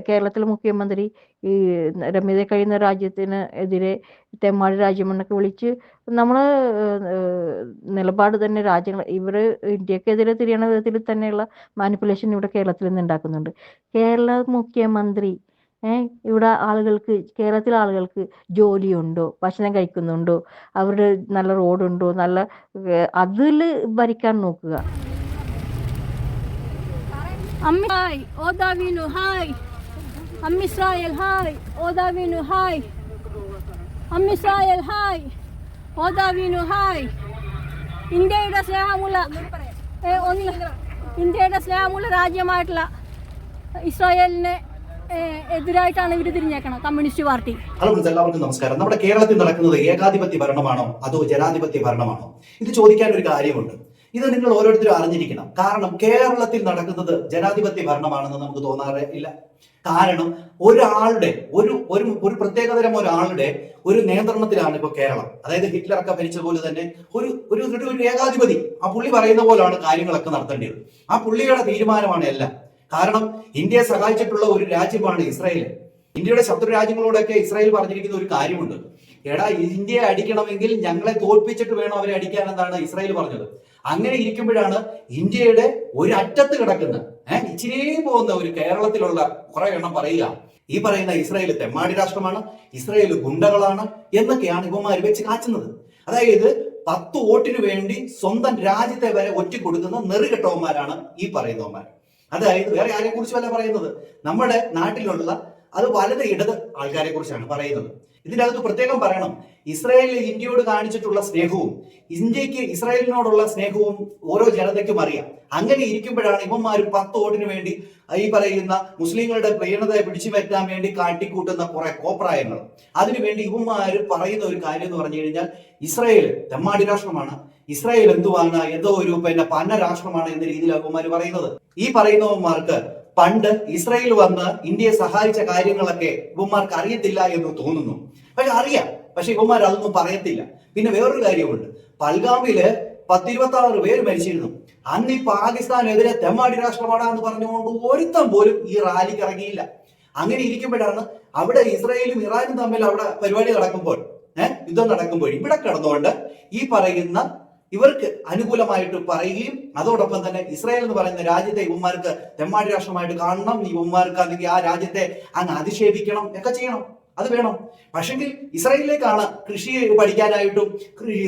കേരളത്തിലെ മുഖ്യമന്ത്രി ഈ രമ്യത കഴിയുന്ന രാജ്യത്തിന് എതിരെ തെമ്മാടി രാജ്യമെന്നൊക്കെ വിളിച്ച് നമ്മൾ നിലപാട് തന്നെ ഇവർ ഇന്ത്യക്കെതിരെ തിരിയണ വിധത്തിൽ തന്നെയുള്ള മാനിപ്പുലേഷൻ ഇവിടെ കേരളത്തിൽ നിന്ന് ഉണ്ടാക്കുന്നുണ്ട്. കേരള മുഖ്യമന്ത്രി ഇവിടെ കേരളത്തിലെ ആളുകൾക്ക് ജോലിയുണ്ടോ, ഭക്ഷണം കഴിക്കുന്നുണ്ടോ, അവരുടെ നല്ല റോഡുണ്ടോ, അതിൽ ഭരിക്കാൻ നോക്കുക. ഇന്ത്യയുടെ സ്നേഹമുള്ള രാജ്യമായിട്ടുള്ള ഇസ്രായേലിനെ എതിരായിട്ടാണ് ഇവർ തിരിഞ്ഞേക്കണം കമ്മ്യൂണിസ്റ്റ് പാർട്ടി. ഹലോ എല്ലാവർക്കും നമസ്കാരം. നമ്മുടെ കേരളത്തിൽ നടക്കുന്നത് ഏകാധിപത്യ ഭരണമാണോ അതോ ജനാധിപത്യ ഭരണമാണോ? ഇത് ചോദിക്കാൻ ഒരു കാര്യമുണ്ട്. ഇത് നിങ്ങൾ ഓരോരുത്തരും അറിഞ്ഞിരിക്കണം. കാരണം കേരളത്തിൽ നടക്കുന്നത് ജനാധിപത്യ ഭരണമാണെന്ന് നമുക്ക് തോന്നാറേ ഇല്ല. കാരണം ഒരാളുടെ ഒരു പ്രത്യേകതരം ഒരാളുടെ ഒരു നിയന്ത്രണത്തിലാണ് ഇപ്പോൾ കേരളം. അതായത് ഹിറ്റ്ലറൊക്കെ ഭരിച്ച പോലെ തന്നെ ഒരു ഏകാധിപതി, ആ പുള്ളി പറയുന്ന പോലാണ് കാര്യങ്ങളൊക്കെ നടത്തേണ്ടത്. ആ പുള്ളിയുടെ തീരുമാനമാണ് എല്ലാം. കാരണം ഇന്ത്യയെ സഹായിച്ചിട്ടുള്ള ഒരു രാജ്യമാണ് ഇസ്രായേൽ. ഇന്ത്യയുടെ ശത്രു രാജ്യങ്ങളോടൊക്കെ ഇസ്രായേൽ പറഞ്ഞിരിക്കുന്ന ഒരു കാര്യമുണ്ട്. എടാ, ഇന്ത്യയെ അടിക്കണമെങ്കിൽ ഞങ്ങളെ തോൽപ്പിച്ചിട്ട് വേണം അവരെ അടിക്കാൻ എന്നാണ് ഇസ്രായേൽ പറഞ്ഞത്. അങ്ങനെ ഇരിക്കുമ്പോഴാണ് ഇന്ത്യയുടെ ഒരു അറ്റത്ത് കിടക്കുന്ന ഇച്ചിരി പോകുന്ന ഒരു കേരളത്തിലുള്ള കുറെ എണ്ണം പറയുക, ഈ പറയുന്ന ഇസ്രായേൽ തെമ്മാടി രാഷ്ട്രമാണ്, ഇസ്രായേൽ ഗുണ്ടകളാണ് എന്നൊക്കെയാണ് ഇവന്മാർ വെച്ച് കാച്ചുന്നത്. അതായത് 10 വോട്ടിന് വേണ്ടി സ്വന്തം രാജ്യത്തെ വരെ ഒറ്റിക്കൊടുക്കുന്ന നെറുകെട്ടവന്മാരാണ് ഈ പറയുന്നവന്മാർ. അതായത് വേറെ ആരെ കുറിച്ചുമല്ല പറയുന്നത്, നമ്മുടെ നാട്ടിലുള്ള അത് വലത് ഇടത് ആൾക്കാരെ കുറിച്ചാണ് പറയുന്നത്. ഇതിൻ്റെ അകത്ത് പ്രത്യേകം പറയണം, ഇസ്രായേലിൽ ഇന്ത്യയോട് കാണിച്ചിട്ടുള്ള സ്നേഹവും ഇന്ത്യക്ക് ഇസ്രായേലിനോടുള്ള സ്നേഹവും ഓരോ ജനതയ്ക്കും അറിയാം. അങ്ങനെ ഇരിക്കുമ്പോഴാണ് ഇവന്മാർ 10 വോട്ടിന് വേണ്ടി ഈ പറയുന്ന മുസ്ലിങ്ങളുടെ പ്രീണതയെ പിടിച്ചു പറ്റാൻ വേണ്ടി കാട്ടിക്കൂട്ടുന്ന കുറെ കോപ്രായങ്ങൾ. അതിനുവേണ്ടി ഇവന്മാർ പറയുന്ന ഒരു കാര്യം എന്ന് പറഞ്ഞു കഴിഞ്ഞാൽ ഇസ്രായേൽ തെമ്മാടി രാഷ്ട്രമാണ്, ഇസ്രായേൽ എന്തുവാണ്, എന്തോ ഒരു പന്ന രാഷ്ട്രമാണ് എന്ന രീതിയിലാണ് ഇവന്മാർ പറയുന്നത്. ഈ പറയുന്നവന്മാർക്ക് പണ്ട് ഇസ്രായേൽ വന്ന് ഇന്ത്യയെ സഹായിച്ച കാര്യങ്ങളൊക്കെ ഇവന്മാർക്ക് അറിയത്തില്ല എന്ന് തോന്നുന്നു. പക്ഷെ അറിയാം, പക്ഷെ ഇവന്മാർ അതൊന്നും പറയത്തില്ല. പിന്നെ വേറൊരു കാര്യമുണ്ട്, പൽഗാമില് 10-26 പേര് മരിച്ചിരുന്നു. അന്ന് ഈ പാകിസ്ഥാനെതിരെ തെമ്മാടി രാഷ്ട്രമാണെന്ന് പറഞ്ഞുകൊണ്ട് ഒരുത്തം പോലും ഈ റാലിക്ക് ഇറങ്ങിയില്ല. അങ്ങനെ ഇരിക്കുമ്പോഴാണ് അവിടെ ഇസ്രായേലും ഇറാനും തമ്മിൽ അവിടെ പരിപാടി നടക്കുമ്പോൾ, യുദ്ധം നടക്കുമ്പോൾ ഇവിടെ കിടന്നുകൊണ്ട് ഈ പറയുന്ന ഇവർക്ക് അനുകൂലമായിട്ട് പറയുകയും അതോടൊപ്പം തന്നെ ഇസ്രായേൽ എന്ന് പറയുന്ന രാജ്യത്തെ ഇവന്മാർക്ക് തെമ്മാടി രാഷ്ട്രമായിട്ട് കാണണം, ഇവന്മാർക്ക് അല്ലെങ്കിൽ ആ രാജ്യത്തെ അങ്ങ് അധിക്ഷേപിക്കണം ഒക്കെ ചെയ്യണം. അത് വേണം. പക്ഷെങ്കിൽ ഇസ്രായേലിലേക്കാണ് കൃഷി പഠിക്കാനായിട്ടും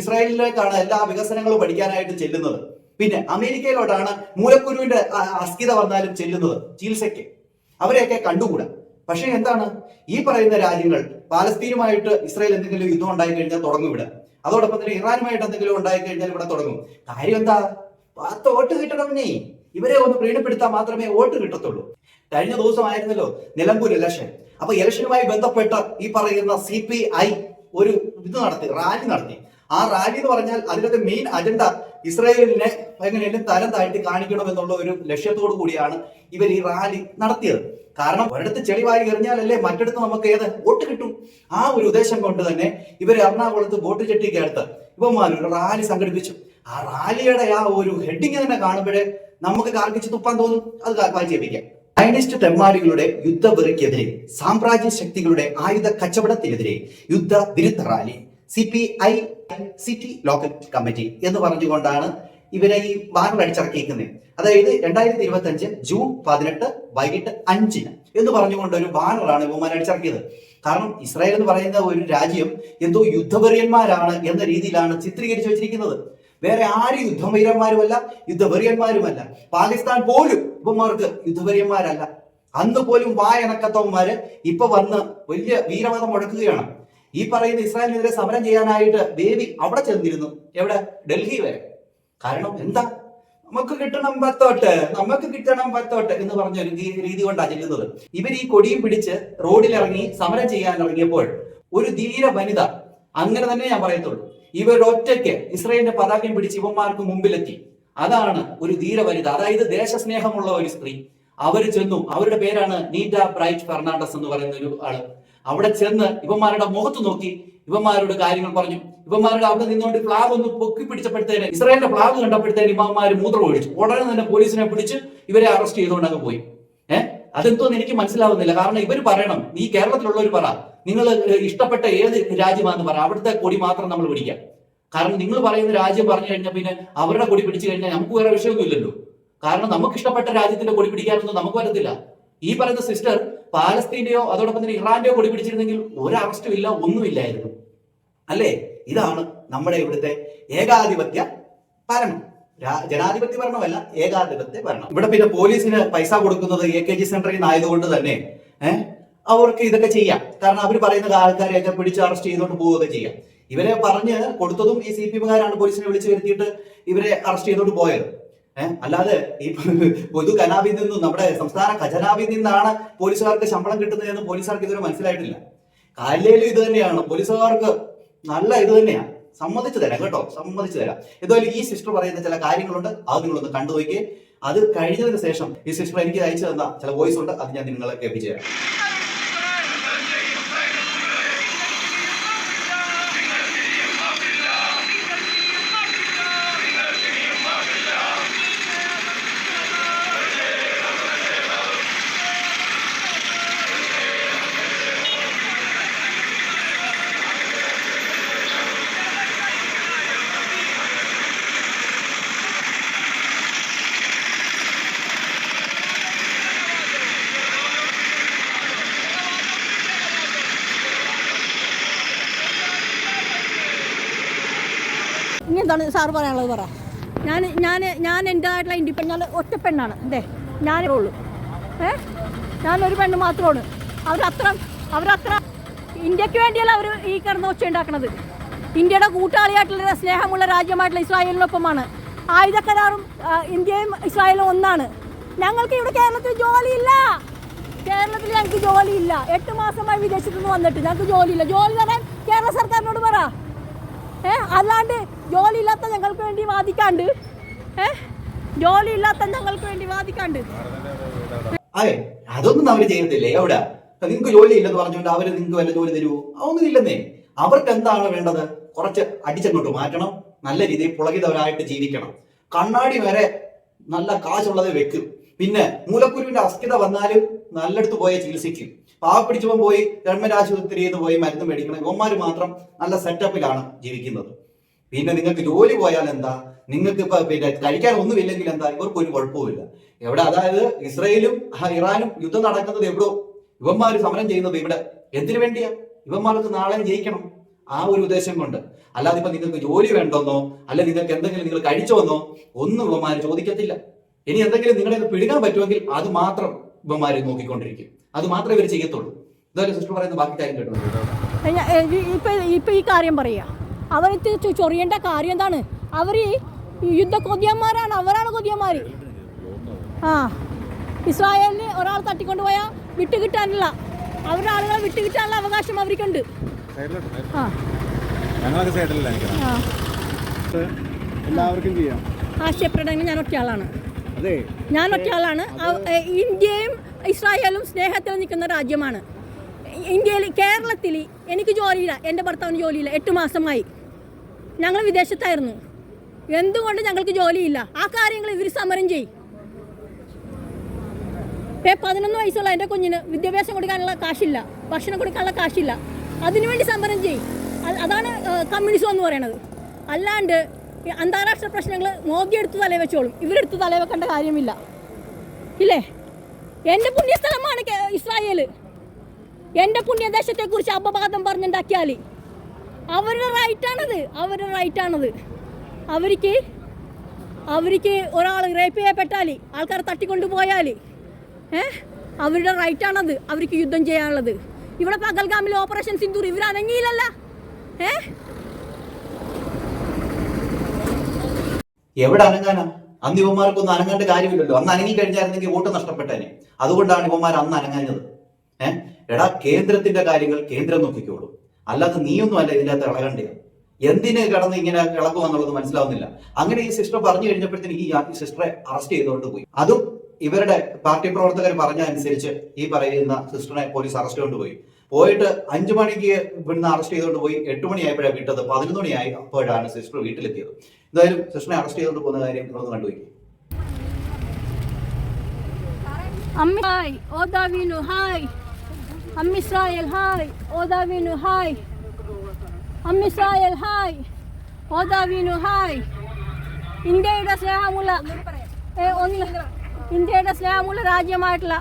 ഇസ്രായേലിലേക്കാണ് എല്ലാ വികസനങ്ങളും പഠിക്കാനായിട്ടും ചെല്ലുന്നത്. പിന്നെ അമേരിക്കയിലോട്ടാണ് മൂലക്കുരുവിന്റെ അസ്ഥിത വന്നാലും ചെല്ലുന്നത് ചികിത്സയ്ക്ക്. അവരെയൊക്കെ കണ്ടുകൂടാ. പക്ഷെ എന്താണ്, ഈ പറയുന്ന രാജ്യങ്ങൾ പാലസ്തീനുമായിട്ട് ഇസ്രായേൽ എന്തെങ്കിലും യുദ്ധം ഉണ്ടായി കഴിഞ്ഞാൽ തുടങ്ങും ഇവിടെ. അതോടൊപ്പം തന്നെ ഇറാനുമായിട്ട് എന്തെങ്കിലും ഉണ്ടായി കഴിഞ്ഞാൽ ഇവിടെ തുടങ്ങും. കാര്യം എന്താ, 10 വോട്ട് കിട്ടണമെന്നേ. ഇവരെ ഒന്ന് പ്രീണപ്പെടുത്താൻ മാത്രമേ വോട്ട് കിട്ടത്തുള്ളൂ. കഴിഞ്ഞ ദിവസമായിരുന്നല്ലോ നിലമ്പൂർ ഇലക്ഷൻ. അപ്പൊ ഇലക്ഷനുമായി ബന്ധപ്പെട്ട ഈ പറയുന്ന CPI ഒരു റാലി നടത്തി. ആ റാലി എന്ന് പറഞ്ഞാൽ അതിലത്തെ മെയിൻ അജണ്ട ഇസ്രായേലിനെ എങ്ങനെയും തരം താഴ്ത്തി കാണിക്കണം എന്നുള്ള ഒരു ലക്ഷ്യത്തോടു കൂടിയാണ് ഇവർ ഈ റാലി നടത്തിയത്. കാരണം ഒരിടത്ത് ചെളിവാരി എറിഞ്ഞാലല്ലേ മറ്റിടത്ത് നമുക്ക് വോട്ട് കിട്ടും. ആ ഒരു ഉദ്ദേശം കൊണ്ട് തന്നെ ഇവർ എറണാകുളത്ത് വോട്ട് ചെട്ടിക്ക് അടുത്ത് ഇവന്മാർ ഒരു റാലി സംഘടിപ്പിച്ചു. ആ റാലിയുടെ ആ ഒരു ഹെഡിങ് തന്നെ കാണുമ്പോഴേ നമുക്ക് കാർക്കിച്ച് തുപ്പാൻ തോന്നും. അത് വായിച്ചേപ്പിക്കാം. ചൈനീസ്റ്റ് തെമ്മാടികളുടെ യുദ്ധവെറിക്കെതിരെ, സാമ്രാജ്യ ശക്തികളുടെ ആയുധ കച്ചവടത്തിനെതിരെ യുദ്ധ വിരുദ്ധ rally, CPI city local committee എന്ന് പറഞ്ഞുകൊണ്ടാണ് ഇവരെ ഈ ബാനർ അടിച്ചിറക്കിയിരിക്കുന്നത്. അതായത് 2025 ജൂൺ 18 വൈകിട്ട് 5 എന്ന് പറഞ്ഞുകൊണ്ട് ഒരു ബാനറാണ് ഇവന്മാർ അടിച്ചിറക്കിയത്. കാരണം ഇസ്രായേൽ എന്ന് പറയുന്ന ഒരു രാജ്യം എന്തോ യുദ്ധവെറിയന്മാരാണ് എന്ന രീതിയിലാണ് ചിത്രീകരിച്ചു വെച്ചിരിക്കുന്നത്. വേറെ ആരും യുദ്ധവീരന്മാരുമല്ല, യുദ്ധവെറിയന്മാരുമല്ല. പാകിസ്ഥാൻ പോലും ഇവന്മാർക്ക് യുദ്ധവെറിയന്മാരല്ല. അന്ന് പോലും വായനക്കത്തവന്മാര് ഇപ്പൊ വന്ന് വലിയ വീരവാദം മുഴക്കുകയാണ്. ഈ പറയുന്ന ഇസ്രായേലിനെതിരെ സമരം ചെയ്യാനായിട്ട് ബേബി അവിടെ ചെന്നിരുന്നു. എവിടെ? ഡൽഹി വരെ. കാരണം എന്താ, നമുക്ക് കിട്ടണം 10 വോട്ട് എന്ന് പറഞ്ഞ ഒരു രീതി കൊണ്ടാണ് ചെല്ലുന്നത്. ഇവർ ഈ കൊടിയും പിടിച്ച് റോഡിലിറങ്ങി സമരം ചെയ്യാൻ ഇറങ്ങിയപ്പോൾ ഒരു ധീര വനിത, അങ്ങനെ തന്നെ ഞാൻ പറയത്തുള്ളൂ, ഇവരുടെ ഒറ്റയ്ക്ക് ഇസ്രായേലിന്റെ പതാകയും പിടിച്ച് ഇവന്മാർക്ക് മുമ്പിലെത്തി. അതാണ് ഒരു ധീര വനിത, അതായത് ദേശസ്നേഹമുള്ള ഒരു സ്ത്രീ. അവര് ചെന്നു, അവരുടെ പേരാണ് നീറ്റ ബ്രൈറ്റ് ഫെർണാണ്ടസ് എന്ന് പറയുന്ന ഒരു ആള്. അവിടെ ചെന്ന് ഇവന്മാരുടെ മുഖത്ത് നോക്കി ഇവന്മാരോട് കാര്യങ്ങൾ പറഞ്ഞു. ഇവന്മാരുടെ അവിടെ നിന്നുകൊണ്ട് ഫ്ലാഗ് ഒന്ന് പൊക്കി പിടിച്ചപ്പോഴത്തേന്, ഇസ്രായേലിന്റെ ഫ്ലാഗ് കണ്ടപ്പോഴത്തേന് ഇവന്മാര് മൂത്രം ഒഴിച്ചു. ഉടനെ തന്നെ പോലീസിനെ പിടിച്ച് ഇവരെ അറസ്റ്റ് ചെയ്തുകൊണ്ട് അങ്ങ് പോയി. അതെന്തോന്ന് എനിക്ക് മനസ്സിലാവുന്നില്ല. കാരണം ഇവർ പറയണം, ഈ കേരളത്തിലുള്ളവർ പറ, നിങ്ങൾ ഇഷ്ടപ്പെട്ട ഏത് രാജ്യമാണെന്ന് പറ, അവിടുത്തെ കൊടി മാത്രം നമ്മൾ പിടിക്കാം. കാരണം നിങ്ങൾ പറയുന്ന രാജ്യം പറഞ്ഞു കഴിഞ്ഞാൽ പിന്നെ അവരുടെ കൊടി പിടിച്ചു കഴിഞ്ഞാൽ നമുക്ക് വേറെ വിഷയമൊന്നും ഇല്ലല്ലോ. കാരണം നമുക്ക് ഇഷ്ടപ്പെട്ട രാജ്യത്തിന്റെ കൊടി പിടിക്കാനൊന്നും നമുക്ക് വരത്തില്ല. ഈ പറയുന്ന സിസ്റ്റർ പാലസ്തീന്റെയോ അതോടൊപ്പം തന്നെ ഇറാന്റെയോ കൊടി പിടിച്ചിരുന്നെങ്കിൽ ഒരു അറസ്റ്റും ഇല്ല, ഒന്നുമില്ലായിരുന്നു അല്ലേ? ഇതാണ് നമ്മുടെ ഇവിടുത്തെ ഏകാധിപത്യ ഭരണം. ജനാധിപത്യ ഭരണമല്ല, ഏകാധിപത്യ ഭരണം. ഇവിടെ പിന്നെ പോലീസിന് പൈസ കൊടുക്കുന്നത് AKG സെന്ററിൽ നിന്നായതുകൊണ്ട് തന്നെ അവർക്ക് ഇതൊക്കെ ചെയ്യാം. കാരണം അവർ പറയുന്ന ആൾക്കാരെയൊക്കെ പിടിച്ച് അറസ്റ്റ് ചെയ്തുകൊണ്ട് പോവുകയൊക്കെ ചെയ്യാം. ഇവരെ പറഞ്ഞ് കൊടുത്തതും ഈ CPM-കാരാണ് പോലീസിനെ വിളിച്ചു വരുത്തിയിട്ട് ഇവരെ അറസ്റ്റ് ചെയ്തുകൊണ്ട് പോയത്. അല്ലാതെ ഈ പൊതു ഖജനാവിൽ നിന്നും, നമ്മുടെ സംസ്ഥാന ഖജനാവിൽ നിന്നാണ് പോലീസുകാർക്ക് ശമ്പളം കിട്ടുന്നതെന്ന് പോലീസുകാർക്ക് ഇതുവരെ മനസ്സിലായിട്ടില്ല. കാലിലും ഇത് തന്നെയാണ്, പോലീസുകാർക്ക് നല്ല ഇത് തന്നെയാണ്. സമ്മതിച്ചു തരാം കേട്ടോ, സമ്മതിച്ചു തരാം. എന്തായാലും ഈ സിസ്റ്റർ പറയുന്ന ചില കാര്യങ്ങളുണ്ട്, അത് നിങ്ങളൊന്ന് കണ്ടുപോയിക്കേ. അത് കഴിഞ്ഞതിന് ശേഷം ഈ സിസ്റ്റർ എനിക്ക് അയച്ചു തന്ന ചില വോയിസ് ഉണ്ട്, അത് ഞാൻ നിങ്ങളെ കേൾപ്പിച്ചു തരാം. ഇനി എന്താണ് സാറ് പറയാനുള്ളത് പറ. ഞാൻ എൻ്റെ ആയിട്ടുള്ള ഞാൻ ഒറ്റ പെണ്ണാണ്. ഞാനേ ഉള്ളൂ. ഞാനൊരു പെണ്ണ് മാത്രമാണ്. അവരത്ര ഇന്ത്യക്ക് വേണ്ടിയല്ല അവർ ഈ കിടന്ന് ഒച്ച ഉണ്ടാക്കുന്നത്. ഇന്ത്യയുടെ കൂട്ടാളിയായിട്ടുള്ള സ്നേഹമുള്ള രാജ്യമായിട്ടുള്ള ഇസ്രായേലിനൊപ്പമാണ്. ആയുധ കരാറും ഇന്ത്യയും ഇസ്രായേലും ഒന്നാണ്. ഞങ്ങൾക്ക് ഇവിടെ കേരളത്തിൽ ജോലിയില്ല. കേരളത്തിൽ ഞങ്ങൾക്ക് ജോലിയില്ല. 8 മാസമായി വിദേശത്തു നിന്ന് വന്നിട്ട് ഞങ്ങൾക്ക് ജോലിയില്ല. ജോലി തരാൻ കേരള സർക്കാരിനോട് പറ. അല്ലാണ്ട് ജോലിയില്ലാത്ത ഞങ്ങൾക്ക് വേണ്ടി വാദിക്കാണ്ട്, ജോലിയില്ലാത്ത ഞങ്ങൾക്ക് വേണ്ടി വാദിക്കാണ്ട് അതെ, അതൊന്നും അവര് ചെയ്യത്തില്ലേ? എവിടെ നിങ്ങൾക്ക് ജോലി ഇല്ലെന്ന് പറഞ്ഞുകൊണ്ട് അവര് നിങ്ങൾക്ക് വല്ല ജോലി തരുമോ? അതൊന്നും ഇല്ലെന്നേ. അവർക്ക് എന്താണ് വേണ്ടത്? കുറച്ച് അടിച്ചങ്ങോട്ട് മാറ്റണം, നല്ല രീതിയിൽ പുളകിതവരായിട്ട് ജീവിക്കണം, കണ്ണാടി വരെ നല്ല കാശുള്ളത് വെക്കും, പിന്നെ മൂലക്കുരുവിന്റെ അസ്ഥിത വന്നാലും നല്ലടുത്ത് പോയി ചികിത്സിക്കും. പാവപ്പിടിച്ചവൻ പോയി ഗവൺമെന്റ് ആശുപത്രിയിൽ നിന്ന് പോയി മരുന്ന് മേടിക്കണം. ഇവന്മാര് മാത്രം നല്ല സെറ്റപ്പിലാണ് ജീവിക്കുന്നത്. പിന്നെ നിങ്ങൾക്ക് ജോലി പോയാൽ എന്താ? നിങ്ങൾക്ക് ഇപ്പൊ പിന്നെ കഴിക്കാൻ ഒന്നുമില്ലെങ്കിൽ എന്താ? ഇവർക്ക് ഒരു കുഴപ്പമില്ല. എവിടെ? അതായത് ഇസ്രയേലും ഇറാനും യുദ്ധം നടക്കുന്നത് എവിടോ, ഇവന്മാര് സമരം ചെയ്യുന്നത് ഇവിടെ. എന്തിനു വേണ്ടിയാ? ഇവന്മാർക്ക് നാളെ ജയിക്കണം, ആ ഒരു ഉദ്ദേശം കൊണ്ട്. അല്ലാതെ ഇപ്പൊ നിങ്ങൾക്ക് ജോലി വേണ്ടോന്നോ അല്ല നിങ്ങൾക്ക് എന്തെങ്കിലും നിങ്ങൾ കഴിച്ചോന്നോ ഒന്നും ഇവന്മാര് ചോദിക്കത്തില്ല. ഇനി എന്തെങ്കിലും നിങ്ങളെ പിടിക്കാൻ പറ്റുമെങ്കിൽ അത് മാത്രം ഇവന്മാര് നോക്കിക്കൊണ്ടിരിക്കും, അത് മാത്രമേ ഇവർ ചെയ്യത്തുള്ളൂ. ഇതുവരെ സിസ്റ്റർ പറയുന്ന ബാക്കി കാര്യം കേട്ടോ. ഇപ്പൊ ഈ കാര്യം പറയാ, അവർ ചൊറിയേണ്ട കാര്യം എന്താണ്? അവർ യുദ്ധ കൊതിയന്മാരാണ്, അവരാണ് കൊതിയന്മാർ. ഇസ്രായേലിന് ഒരാൾ തട്ടിക്കൊണ്ട് പോയാൽ വിട്ടുകിട്ടാനുള്ള, അവരുടെ ആളുകളെ വിട്ടുകിട്ടാനുള്ള അവകാശം അവർക്കുണ്ട്. എല്ലാവർക്കും ചെയ്യാം. ആശയപ്രകടനം ഞാൻ ഒറ്റയാളാണ്. ഇന്ത്യയും ഇസ്രായേലും സ്നേഹത്തിൽ നിൽക്കുന്ന രാജ്യമാണ്. ഇന്ത്യയിൽ, കേരളത്തിൽ എനിക്ക് ജോലിയില്ല, എൻ്റെ ഭർത്താവിന് ജോലിയില്ല. 8 മാസമായി ഞങ്ങൾ വിദേശത്തായിരുന്നു. എന്തുകൊണ്ട് ഞങ്ങൾക്ക് ജോലിയില്ല? ആ കാര്യങ്ങൾ ഇവർ സമരം ചെയ്യും. 11 വയസ്സുള്ള എൻ്റെ കുഞ്ഞിന് വിദ്യാഭ്യാസം കൊടുക്കാനുള്ള കാശില്ല, ഭക്ഷണം കൊടുക്കാനുള്ള കാശില്ല. അതിനുവേണ്ടി സമരം ചെയ്യും. അതാണ് കമ്മ്യൂണിസം എന്ന് പറയുന്നത്. അല്ലാണ്ട് അന്താരാഷ്ട്ര പ്രശ്നങ്ങൾ മോദി എടുത്ത് തലയിൽ വെച്ചോളും, ഇവരെടുത്ത് തലയിൽ വെക്കേണ്ട കാര്യമില്ല. ഇല്ലേ? എൻ്റെ പുണ്യസ്ഥലമാണ് ഇസ്രായേൽ. എൻ്റെ പുണ്യദേശത്തെക്കുറിച്ച് അപവാദം പറഞ്ഞുണ്ടാക്കിയാൽ അവരുടെ റൈറ്റാണത്. അവർക്ക് ഒരാൾ റേപ്പ് ചെയ്യപ്പെട്ടാൽ, ആൾക്കാർ തട്ടിക്കൊണ്ടുപോയാൽ അവരുടെ റൈറ്റാണത്, അവർക്ക് യുദ്ധം ചെയ്യാനുള്ളത്. ഇവിടെ പകൽഗാമിൽ ഓപ്പറേഷൻ സിന്ദൂർ ഇവർ അനങ്ങിയില്ലല്ല. എവിടെ അനങ്ങാനാ? അന്ന് ഇവന്മാർക്കൊന്നും അനങ്ങേണ്ട കാര്യമില്ലല്ലോ. അന്ന് അനങ്ങി കഴിഞ്ഞായിരുന്നെങ്കിൽ വോട്ട് നഷ്ടപ്പെട്ടേനെ. അതുകൊണ്ടാണ് ഇവന്മാർ അന്ന് അനങ്ങാഞ്ഞത്. എടാ, കേന്ദ്രത്തിന്റെ കാര്യങ്ങൾ കേന്ദ്രം നോക്കിക്കോളും, അല്ലാതെ നീയൊന്നും അല്ല ഇതിനകത്ത് ഇളകണ്ടേ. എന്തിന് കിടന്ന് ഇങ്ങനെ ഇളകുമെന്നുള്ളത് മനസ്സിലാവുന്നില്ല. അങ്ങനെ ഈ സിസ്റ്റർ പറഞ്ഞു കഴിഞ്ഞപ്പോഴത്തേന് ഈ സിസ്റ്ററെ അറസ്റ്റ് ചെയ്തുകൊണ്ട് പോയി. അതും ഇവരുടെ പാർട്ടി പ്രവർത്തകർ പറഞ്ഞ അനുസരിച്ച് ഈ പറയുന്ന സിസ്റ്ററിനെ പോലീസ് അറസ്റ്റ് കൊണ്ടുപോയി. പോയിട്ട് 5 മണിക്ക് ഇവിടുന്ന് അറസ്റ്റ് ചെയ്തുകൊണ്ട് പോയി. 8 മണിയായപ്പോഴാണ് വിട്ടത്. 11 മണിയായി അപ്പോഴാണ് സിസ്റ്റർ വീട്ടിലെത്തിയത്. എന്തായാലും സിസ്റ്ററിനെ അറസ്റ്റ് ചെയ്തുകൊണ്ട് പോകുന്ന കാര്യം നിങ്ങളൊന്ന് കണ്ടുപോയി. Ammi hai, Odavinu hai. Ammi Israel hai, Odavinu hai. Ammi Israel hai, Odavinu hai. ഇന്ത്യയുടെ സ്നേഹമുള്ള ഇന്ത്യയുടെ സ്നേഹമുള്ള രാജ്യമായിട്ടുള്ള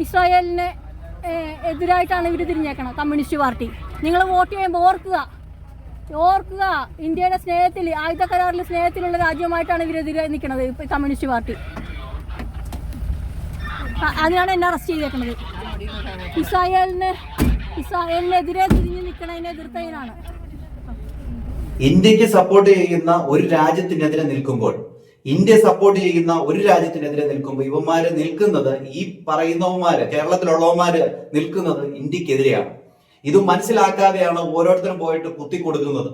ഇസ്രായേലിന് എതിരായിട്ടാണ് ഇവർ തിരിഞ്ഞേക്കണം കമ്മ്യൂണിസ്റ്റ് പാർട്ടി. നിങ്ങൾ വോട്ട് ചെയ്യുമ്പോൾ ഓർക്കുക ഇന്ത്യയുടെ സ്നേഹത്തിൽ, ആയുധ കരാറിൽ സ്നേഹത്തിലുള്ള രാജ്യമായിട്ടാണ് ഇവരെതിരെ നിൽക്കുന്നത് കമ്മ്യൂണിസ്റ്റ് പാർട്ടി. അതിനാണ് എന്നെ അറസ്റ്റ് ചെയ്തേക്കുന്നത്. ഇസ്രായേലിനെതിരെ തിരിഞ്ഞ് നിൽക്കണതിനെ എതിർത്തതിനാണ്. ഇന്ത്യക്ക് സപ്പോർട്ട് ചെയ്യുന്ന ഒരു രാജ്യത്തിനെതിരെ നിൽക്കുമ്പോൾ, ഇന്ത്യ സപ്പോർട്ട് ചെയ്യുന്ന ഒരു രാജ്യത്തിനെതിരെ നിൽക്കുമ്പോൾ ഇവന്മാര് നിൽക്കുന്നത്, ഈ പറയുന്നവന്മാര്, കേരളത്തിലുള്ളവന്മാര് നിൽക്കുന്നത് ഇന്ത്യക്കെതിരെയാണ്. ഇത് മനസ്സിലാക്കാതെയാണ് ഓരോരുത്തരും പോയിട്ട് കുത്തിക്കൊടുക്കുന്നത്.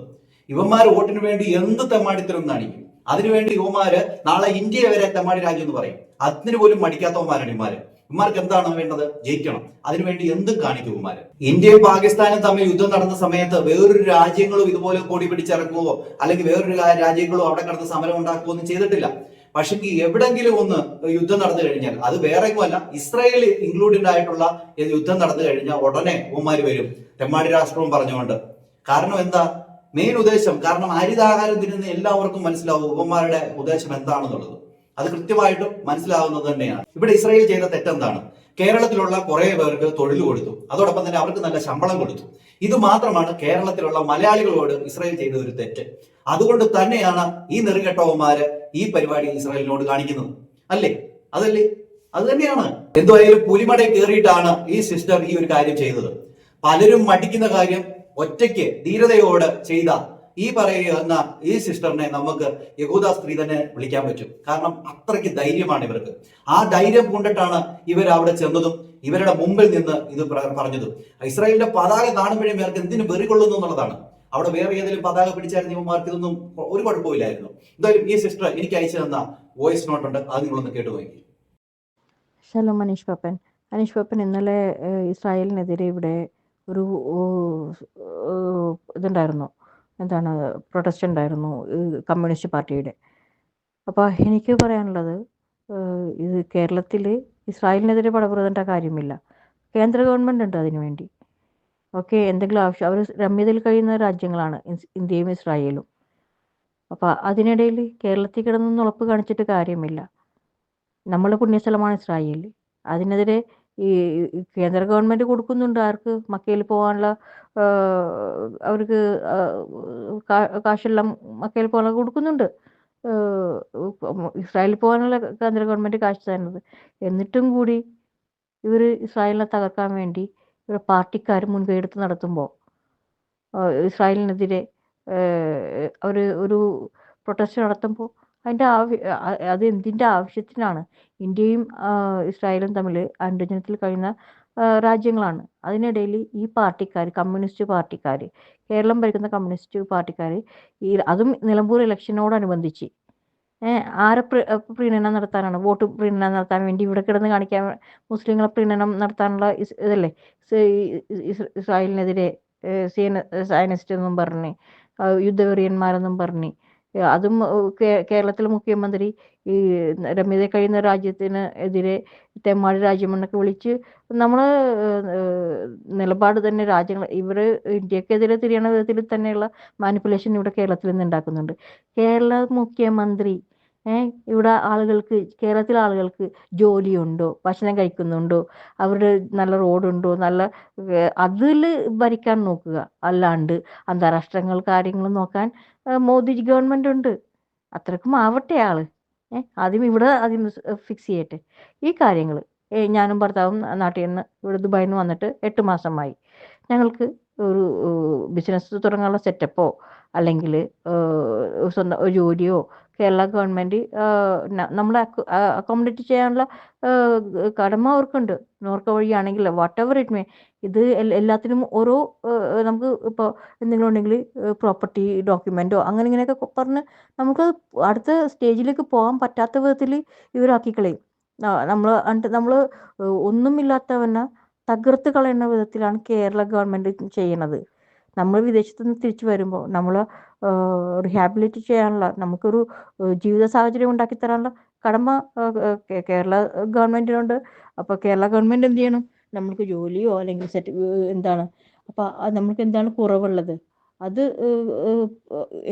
ഇവന്മാര് വോട്ടിന് വേണ്ടി എന്ത് തെമ്മാടിത്തരം കാണിക്കും. അതിനുവേണ്ടി ഇവന്മാര് നാളെ ഇന്ത്യയെ വരെ തെമ്മാടി രാജ്യം എന്ന് പറയും. അതിന് പോലും മടിക്കാത്തവന്മാരാണ് ഇവന്മാര്. ഇവന്മാർക്ക് എന്താണ് വേണ്ടത്? ജയിക്കണം. അതിനുവേണ്ടി എന്തും കാണിക്കും ഇവന്മാര്. ഇന്ത്യയും പാകിസ്ഥാനും തമ്മിൽ യുദ്ധം നടന്ന സമയത്ത് വേറൊരു രാജ്യങ്ങളും ഇതുപോലെ കൊടി പിടിച്ചിറക്കുവോ അല്ലെങ്കിൽ വേറൊരു രാജ്യങ്ങളും അവിടെ കിടന്ന് സമരം ഉണ്ടാക്കുകയോ ഒന്നും ചെയ്തിട്ടില്ല. പക്ഷെ എവിടെങ്കിലും ഒന്ന് യുദ്ധം നടന്നു കഴിഞ്ഞാൽ, അത് വേറെ ഒന്നുമല്ല, ഇസ്രായേൽ ഇൻക്ലൂഡഡ് ആയിട്ടുള്ള യുദ്ധം നടന്നു കഴിഞ്ഞാൽ ഉടനെ ഇവന്മാര് വരും തെമ്മാടി രാഷ്ട്രവും പറഞ്ഞുകൊണ്ട്. കാരണം എന്താ? മെയിൻ ഉദ്ദേശം, കാരണം ഹരിതാഹാരം തിന്നുന്ന എല്ലാവർക്കും മനസ്സിലാവും ഇവന്മാരുടെ ഉദ്ദേശം എന്താണെന്നുള്ളത്. അത് കൃത്യമായിട്ടും മനസ്സിലാവുന്നത് തന്നെയാണ്. ഇവിടെ ഇസ്രായേൽ ചെയ്ത തെറ്റെന്താണ്? കേരളത്തിലുള്ള കുറെ പേർക്ക് തൊഴിൽ കൊടുത്തു, അതോടൊപ്പം തന്നെ അവർക്ക് നല്ല ശമ്പളം കൊടുത്തു. ഇത് മാത്രമാണ് കേരളത്തിലുള്ള മലയാളികളോട് ഇസ്രായേൽ ചെയ്ത ഒരു തെറ്റ്. അതുകൊണ്ട് തന്നെയാണ് ഈ നെറുകെട്ടവന്മാര് ഈ പരിപാടി ഇസ്രായേലിനോട് കാണിക്കുന്നത്. അല്ലേ? അതല്ലേ? അത് തന്നെയാണ്. എന്തായാലും പുലിമടയിൽ കയറിയിട്ടാണ് ഈ സിസ്റ്റർ ഈ ഒരു കാര്യം ചെയ്തത്. പലരും മടിക്കുന്ന കാര്യം ഒറ്റയ്ക്ക് ധീരതയോട് ചെയ്ത ഈ പറയുന്ന ഈ സിസ്റ്ററിനെ നമുക്ക് യഹൂദ സ്ത്രീ തന്നെ വിളിക്കാൻ പറ്റും. കാരണം അത്രയ്ക്ക് ധൈര്യമാണ് ഇവർക്ക്. ആ ധൈര്യം കൊണ്ടിട്ടാണ് ഇവർ അവിടെ ചെന്നതും ഇവരുടെ മുമ്പിൽ നിന്ന് ഇത് പറഞ്ഞതും. ഇസ്രായേലിന്റെ പതാക കാണുമ്പോഴേ ഇവർക്ക് എന്തിനു വെറി കൊള്ളുന്നു എന്നുള്ളതാണ്. അവിടെ വേറെ ഏതെങ്കിലും പതാക പിടിച്ചായിരുന്നു ഇവന്മാർക്ക് ഇതൊന്നും ഒരു കുഴപ്പമില്ലായിരുന്നു. എന്തായാലും ഈ സിസ്റ്റർ എനിക്ക് അയച്ചു തന്ന വോയിസ് നോട്ട് ഉണ്ട്, അത് നിങ്ങളൊന്ന് കേട്ടു നോക്കി. ശലോ അനീഷ് പപ്പൻ ഇന്നലെ ഇസ്രായേലിനെതിരെ ഇവിടെ ഒരു ഇതുണ്ടായിരുന്നു, എന്താണ്, പ്രൊട്ടസ്റ്റ് ഉണ്ടായിരുന്നു കമ്മ്യൂണിസ്റ്റ് പാർട്ടിയുടെ. അപ്പോൾ എനിക്ക് പറയാനുള്ളത്, ഇത് കേരളത്തിൽ ഇസ്രായേലിനെതിരെ പടപുറത്തേണ്ട കാര്യമില്ല. കേന്ദ്ര ഗവൺമെൻറ് ഉണ്ട് അതിനു വേണ്ടി. ഓക്കെ, എന്തെങ്കിലും ആവശ്യം, അവർ രമ്യതയിൽ കഴിയുന്ന രാജ്യങ്ങളാണ് ഇന്ത്യയും ഇസ്രായേലും. അപ്പോൾ അതിനിടയിൽ കേരളത്തിൽ കിടന്നൊന്നും ഉറപ്പ് കാണിച്ചിട്ട് കാര്യമില്ല. നമ്മളെ പുണ്യസ്ഥലമാണ് ഇസ്രായേൽ. അതിനെതിരെ ഈ കേന്ദ്ര ഗവൺമെൻറ് കൊടുക്കുന്നുണ്ട് ആർക്ക്? മക്കയിൽ പോകാനുള്ള, അവർക്ക് കാശെല്ലാം മക്കയിൽ പോകാനുള്ള കൊടുക്കുന്നുണ്ട്. ഇസ്രായേലിൽ പോകാനുള്ള കേന്ദ്ര ഗവൺമെൻറ് കാശ് തരുന്നത്. എന്നിട്ടും കൂടി ഇവർ ഇസ്രായേലിനെ തകർക്കാൻ വേണ്ടി ഇവർ പാർട്ടിക്കാർ മുൻകൈ എടുത്ത് നടത്തുമ്പോൾ ഇസ്രായേലിനെതിരെ അവർ ഒരു പ്രൊട്ടസ്റ്റ് നടത്തുമ്പോൾ അത് എന്തിൻ്റെ ആവശ്യത്തിനാണ്? ഇന്ത്യയും ഇസ്രായേലും തമ്മിൽ അനുരഞ്ജനത്തിൽ കഴിയുന്ന രാജ്യങ്ങളാണ്. അതിനിടയിൽ ഈ പാർട്ടിക്കാർ, കമ്മ്യൂണിസ്റ്റ് പാർട്ടിക്കാർ, കേരളം ഭരിക്കുന്ന കമ്മ്യൂണിസ്റ്റ് പാർട്ടിക്കാർ, അതും നിലമ്പൂർ ഇലക്ഷനോടനുബന്ധിച്ച് ആരെ പ്രീണനം നടത്താനാണ്? വോട്ട് പ്രീണനം നടത്താൻ വേണ്ടി ഇവിടെ കിടന്ന് കാണിക്കാൻ, മുസ്ലിങ്ങളെ പ്രീണനം നടത്താനുള്ള ഇതല്ലേ ഇസ്രായേലിനെതിരെ സയനിസ്റ്റ് എന്നും പറഞ്ഞ്, യുദ്ധവെറിയന്മാരെന്നും പറഞ്ഞ്, അതും കേരളത്തിലെ മുഖ്യമന്ത്രി ഈ രമ്യത കഴിയുന്ന രാജ്യത്തിന് എതിരെ തെമ്മാടി രാജ്യമെന്നൊക്കെ വിളിച്ച് നമ്മൾ നിലപാട് തന്നെ രാജ്യങ്ങൾ ഇവർ ഇന്ത്യക്കെതിരെ തിരിയണ വിധത്തിൽ തന്നെയുള്ള മാനിപ്പുലേഷൻ ഇവിടെ കേരളത്തിൽ നിന്ന് ഉണ്ടാക്കുന്നുണ്ട്. കേരള മുഖ്യമന്ത്രി ഇവിടെ ആളുകൾക്ക്, കേരളത്തിലെ ആളുകൾക്ക് ജോലിയുണ്ടോ, ഭക്ഷണം കഴിക്കുന്നുണ്ടോ, അവരുടെ നല്ല റോഡുണ്ടോ, നല്ല അതിൽ ഭരിക്കാൻ നോക്കുക. അല്ലാണ്ട് അന്താരാഷ്ട്രങ്ങൾ കാര്യങ്ങൾ നോക്കാൻ മോദി ഗവൺമെൻറ് ഉണ്ട്. അത്രക്കും ആവട്ടെ ആള്. ആദ്യം ഇവിടെ ആദ്യം ഫിക്സ് ചെയ്യട്ടെ ഈ കാര്യങ്ങൾ. ഞാനും ഭർത്താവും നാട്ടിൽ നിന്ന് ഇവിടെ ദുബായിൽ നിന്ന് വന്നിട്ട് 8 മാസമായി. ഞങ്ങൾക്ക് ഒരു ബിസിനസ് തുടങ്ങാനുള്ള സെറ്റപ്പോ അല്ലെങ്കിൽ സ്വന്തം ഒരു ജോലിയോ കേരള ഗവൺമെൻറ് നമ്മളെ അക്കോമഡേറ്റ് ചെയ്യാനുള്ള കടമ അവർക്കുണ്ട്. നോർക്ക വഴിയാണെങ്കിൽ വാട്ട് എവർ ഇറ്റ് മേ. ഇത് എല്ലാത്തിനും ഓരോ നമുക്ക് ഇപ്പോൾ എന്തെങ്കിലും ഉണ്ടെങ്കിൽ പ്രോപ്പർട്ടി ഡോക്യുമെൻറ്റോ അങ്ങനെ ഇങ്ങനെയൊക്കെ പറഞ്ഞ് നമുക്ക് അടുത്ത സ്റ്റേജിലേക്ക് പോകാൻ പറ്റാത്ത വിധത്തിൽ ഇവരാക്കിക്കളയും. നമ്മൾ ഒന്നുമില്ലാത്തവനെ തകർത്ത് കളയുന്ന വിധത്തിലാണ് കേരള ഗവൺമെൻറ് ചെയ്യണത്. നമ്മൾ വിദേശത്തു നിന്ന് തിരിച്ചു വരുമ്പോൾ നമ്മൾ റിഹാബിലിറ്റ് ചെയ്യാനുള്ള, നമുക്കൊരു ജീവിത സാഹചര്യം ഉണ്ടാക്കി തരാനുള്ള കടമ കേരള ഗവൺമെൻറ്റിനുണ്ട്. അപ്പോൾ കേരള ഗവൺമെൻറ് എന്ത് ചെയ്യണം? നമ്മൾക്ക് ജോലിയോ അല്ലെങ്കിൽ എന്താണ് അപ്പോൾ നമുക്ക് എന്താണ് കുറവുള്ളത് അത്